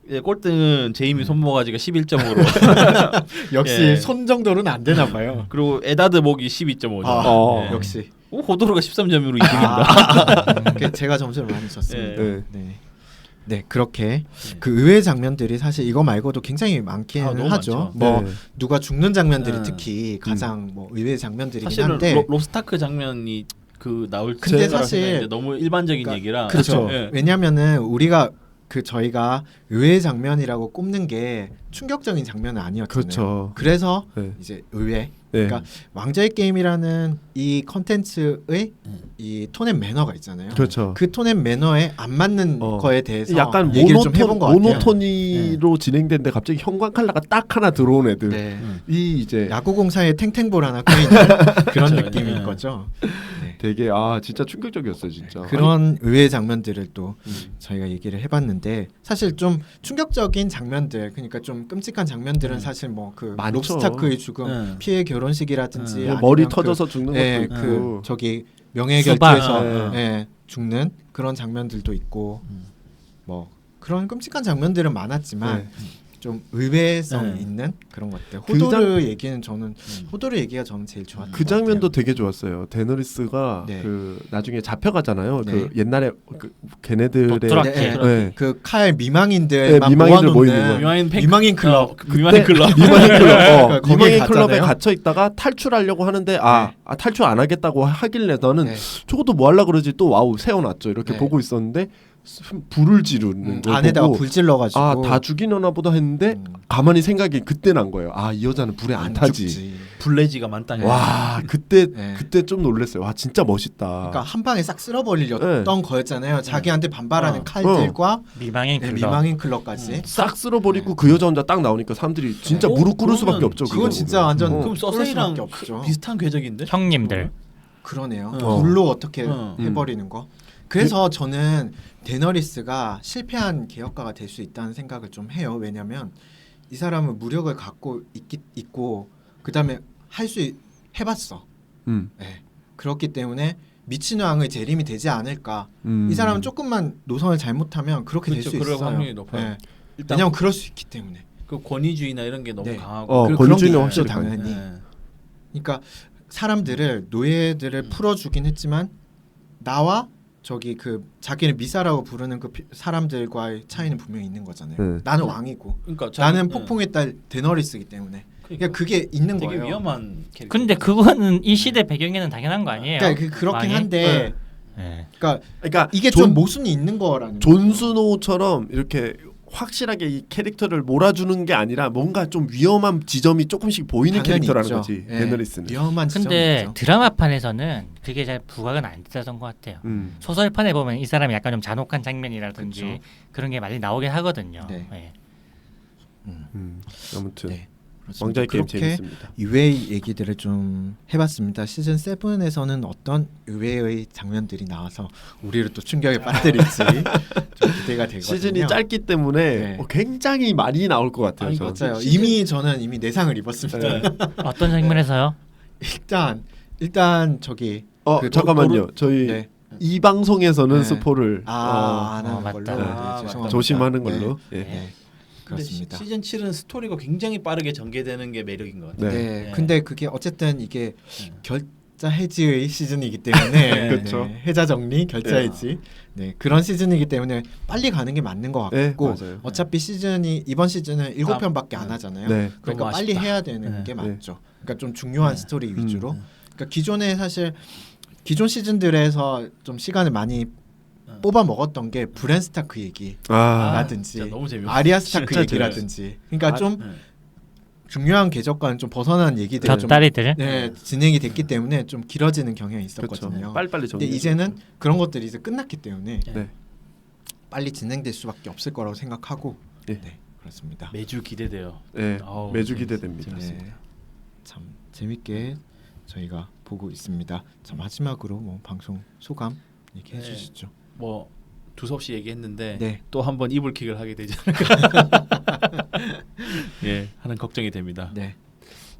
예, 꼴등은 제이미 손모가지가 11.5로 역시 예. 손 정도는 안 되나 봐요. 그리고 에다드 목이 12.5죠. 어. 역시. 호도르가 13.1로 2등입니다. 제가 점수를 많이 줬습니다. 네. 네. 네, 그렇게 그 의외의 장면들이 사실 이거 말고도 굉장히 많기는 너무 하죠. 많죠. 뭐 네. 누가 죽는 장면들이 네. 특히 가장 뭐 의외의 장면들이긴 사실은 한데 롭스타크 장면이 그 나올 근데 거라고 사실 생각했는데 너무 일반적인 그러니까 얘기라 그렇죠. 예. 왜냐면은 우리가 저희가 의외의 장면이라고 꼽는 게 충격적인 장면은 아니었잖아요. 그렇죠. 그래서 네. 이제 의외. 네. 그러니까 왕좌의 게임이라는 이 컨텐츠의 이 톤앤 매너가 있잖아요. 그렇죠. 그 톤앤 매너에 안 맞는 거에 대해서 약간 얘기를 좀 해본 것 같아요. 모노토니로 진행되는데 갑자기 형광 컬러가 딱 하나 들어온 애들. 네. 이 이제 야구공사에 탱탱볼 하나 껴있는 그런 그렇죠. 느낌인 네. 거죠. 네. 되게 진짜 충격적이었어요, 진짜. 그런 의외의 장면들을 또 음. 저희가 얘기를 해봤는데 사실 좀 충격적인 장면들, 그러니까 좀 끔찍한 장면들은 사실 뭐 그 많죠. 롭스타크의 죽음, 피해 결혼식이라든지 뭐 아니면 머리 그, 터져서 죽는 것도 예, 있고. 그 저기 명예 수박. 결투에서 네. 예, 죽는 그런 장면들도 있고 뭐 그런 끔찍한 장면들은 많았지만 네. 좀 의외성 네. 있는 그런 것들. 그 호도르 얘기는 저는 호도르 얘기가 저는 제일 좋았던 그 것 장면도 같아요. 되게 좋았어요. 데너리스가 네. 그 나중에 잡혀가잖아요. 네. 그 옛날에 그 걔네들의 도트라키. 네, 네. 그 칼 미망인들 네, 막 미망인들 모아놓는 모이는 미망인 팬 미망인 클럽. 미망인 클럽. 미망인 클럽, 그러니까 거기에 미망인 클럽에 갔잖아요. 갇혀 있다가 탈출하려고 하는데 탈출 안 하겠다고 하길래 너는 네. 저것도 뭐 하려 그러지 또 와우 세워놨죠. 이렇게 네. 보고 있었는데 불을 지르는 걸 안에다가 보고 불 질러가지고 다 죽이려나 보다 했는데 음. 가만히 생각이 그때 난 거예요. 이 여자는 불에 안 타지. 죽지. 블레지가 만땅에. 와 그때 네. 그때 좀 놀랐어요. 와 진짜 멋있다. 그러니까 한 방에 싹 쓸어버리려던 네. 거였잖아요. 자기한테 반발하는 어. 칼들과 미망인 네, 클럽. 미망인 클럽까지. 싹 쓸어버리고 그 여자 혼자 딱 나오니까 사람들이 진짜 어, 무릎 꿇을 수밖에 그러면 없죠. 그건 그거 진짜 보면. 완전 그럼 서세이랑 그럴 수밖에 없죠. 비슷한 궤적인데? 형님들. 그러네요. 어. 불로 어떻게 어. 해버리는 거. 그래서 저는 데너리스가 실패한 개혁가가 될 수 있다는 생각을 좀 해요. 왜냐하면 이 사람은 무력을 갖고 있고 그다음에 할 수 해봤어. 네. 그렇기 때문에 미친 왕의 재림이 되지 않을까. 이 사람은 조금만 노선을 잘못하면 그렇게 될 그렇죠. 수 그럴 있어요. 확률이 높아요. 네. 일단 왜냐하면 그럴 수 있기 때문에. 그 권위주의나 이런 게 너무 네. 강하고. 그리고 권위주의는 그런 게 확실히 있죠, 당연히. 네. 그러니까 사람들을 노예들을 풀어주긴 했지만 나와 저기 그 자기는 미사라고 부르는 그 사람들과의 차이는 분명히 있는 거잖아요. 네. 나는 왕이고 그러니까 나는 자기- 폭풍의 딸 데너리스이기 때문에 그러니까 그게 있는 되게 거예요. 위험한 캐릭터. 근데 그거는 이 시대 배경에는 당연한 거 아니에요? 그러니까 그렇긴 왕이? 한데, 네. 그러니까 이게 좀 모순이 있는 거라는. 존 스노우처럼 이렇게 확실하게 이 캐릭터를 몰아주는 게 아니라 뭔가 좀 위험한 지점이 조금씩 보이는 당연히 캐릭터라는 있죠. 거지. 예. 데너리스는. 위험한 지점이 근데 있죠. 드라마판에서는 그게 잘 부각은 안 됐던 것 같아요. 음. 소설판에 보면 이 사람이 약간 좀 잔혹한 장면이라든지 그렇죠. 그런 게 많이 나오긴 하거든요. 네. 네. 아무튼 네. 그렇습니다. 왕자의 게임 그렇게 재밌습니다. 의외의 얘기들을 좀 해봤습니다. 시즌 7에서는 어떤 의외의 장면들이 나와서 우리를 또 충격에 빠뜨릴지 좀 기대가 되거든요. 시즌이 짧기 때문에 네. 굉장히 많이 나올 것 같아요. 아니, 저는. 맞아요. 이미 저는 내상을 입었습니다. 네. 어떤 장면에서요? 일단 저기 그 잠깐만요. 저희 네. 이 방송에서는 네. 스포를 안 하는 맞다. 걸로 네. 죄송합니다. 조심하는 네. 걸로. 예. 네. 근데 그렇습니다. 시즌 7은 스토리가 굉장히 빠르게 전개되는 게 매력인 것 같아요. 네. 네. 네. 근데 그게 어쨌든 이게 네. 결자 해지의 시즌이기 때문에 그렇죠. 네. 해자 정리, 결자 네. 해지. 네. 그런 시즌이기 때문에 빨리 가는 게 맞는 것 네, 같고 맞아요. 어차피 이번 시즌은 7편밖에 안 하잖아요. 네. 그러니까 너무 빨리 아쉽다. 해야 되는 네. 게 네. 맞죠. 그러니까 좀 중요한 네. 스토리 위주로. 네. 그러니까 기존 시즌들에서 좀 시간을 많이 뽑아 먹었던 게 브랜 스타크 얘기. 라든지 진짜 너무 재밌어. 아리아 스타크 진짜 얘기라든지. 그러니까 좀 네. 중요한 궤적과는 좀 벗어난 얘기들이 좀 곁다리들. 네, 진행이 됐기 때문에 좀 길어지는 경향이 그렇죠. 있었거든요. 빨리빨리 정리. 근데 이제는 그런 것들이 이제 끝났기 때문에 네. 빨리 진행될 수밖에 없을 거라고 생각하고 네. 네, 그렇습니다. 매주 기대돼요. 네. 어우, 매주 재밌- 기대됩니다. 네. 참 재밌게 저희가 보고 있습니다. 자, 마지막으로 뭐 방송 소감 얘기해 네. 주시죠. 뭐 두서없이 얘기했는데 네. 또 한번 이불킥을 하게 되지 않을까 예 하는 걱정이 됩니다. 네.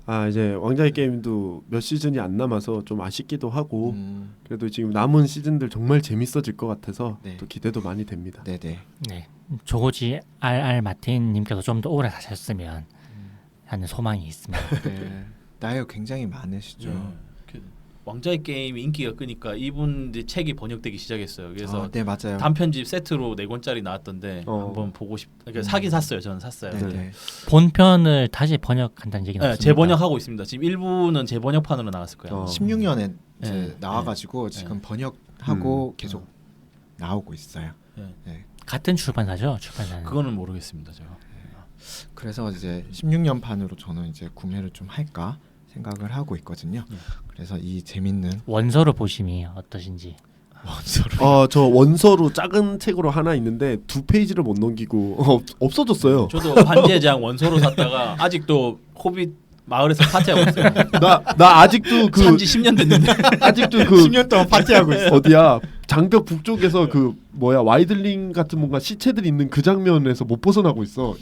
아 이제 왕자의 게임도 몇 시즌이 안 남아서 좀 아쉽기도 하고 음, 그래도 지금 남은 시즌들 정말 재밌어질 것 같아서 네. 또 기대도 많이 됩니다. 네네. 네. 조고지 RR 마틴님께서 좀 더 오래 사셨으면 하는 소망이 있습니다. 네. 나이가 굉장히 많으시죠. 그 왕자의 게임이 인기가 끄니까 이분 이제 책이 번역되기 시작했어요. 그래서 아, 네 맞아요. 단편집 세트로 4권짜리 나왔던데 한번 보고 그러니까 사긴 샀어요. 저는 샀어요. 네, 네. 본편을 다시 번역한다는 얘기는 네, 없습니까? 재번역하고 있습니다. 지금 일부는 재번역판으로 나왔을 거예요. 16년에 이제 네, 나와가지고 네. 지금 번역하고 계속 나오고 있어요. 네. 네. 같은 출판사죠, 출판사는. 그거는 모르겠습니다. 제가. 그래서 이제 16년 판으로 저는 이제 구매를 좀 할까 생각을 하고 있거든요. 그래서 이 재밌는 원서로 보심이 어떠신지. 원서로 저 원서로 작은 책으로 하나 있는데 2페이지를 못 넘기고 없어졌어요. 저도 반지의 원서로 샀다가 아직도 호빗 마을에서 파티하고 있어요. 나 아직도 그 산지 10년 됐는데 아직도 그 10년 동안 파티하고 있어. 어디야 장벽 북쪽에서 그 뭐야 와이들링 같은 뭔가 시체들이 있는 그 장면에서 못 벗어나고 있어.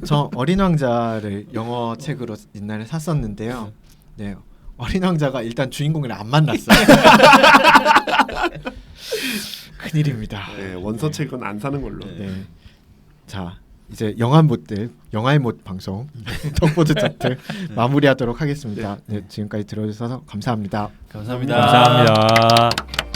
저 어린 왕자를 영어 책으로 옛날에 샀었는데요. 네, 어린 왕자가 일단 주인공을 안 만났어요. 큰일입니다. 네, 원서 책은 안 사는 걸로. 네. 자, 이제 영화의 못 방송 덕보드 차트 마무리하도록 하겠습니다. 네, 지금까지 들어주셔서 감사합니다. 감사합니다. 감사합니다.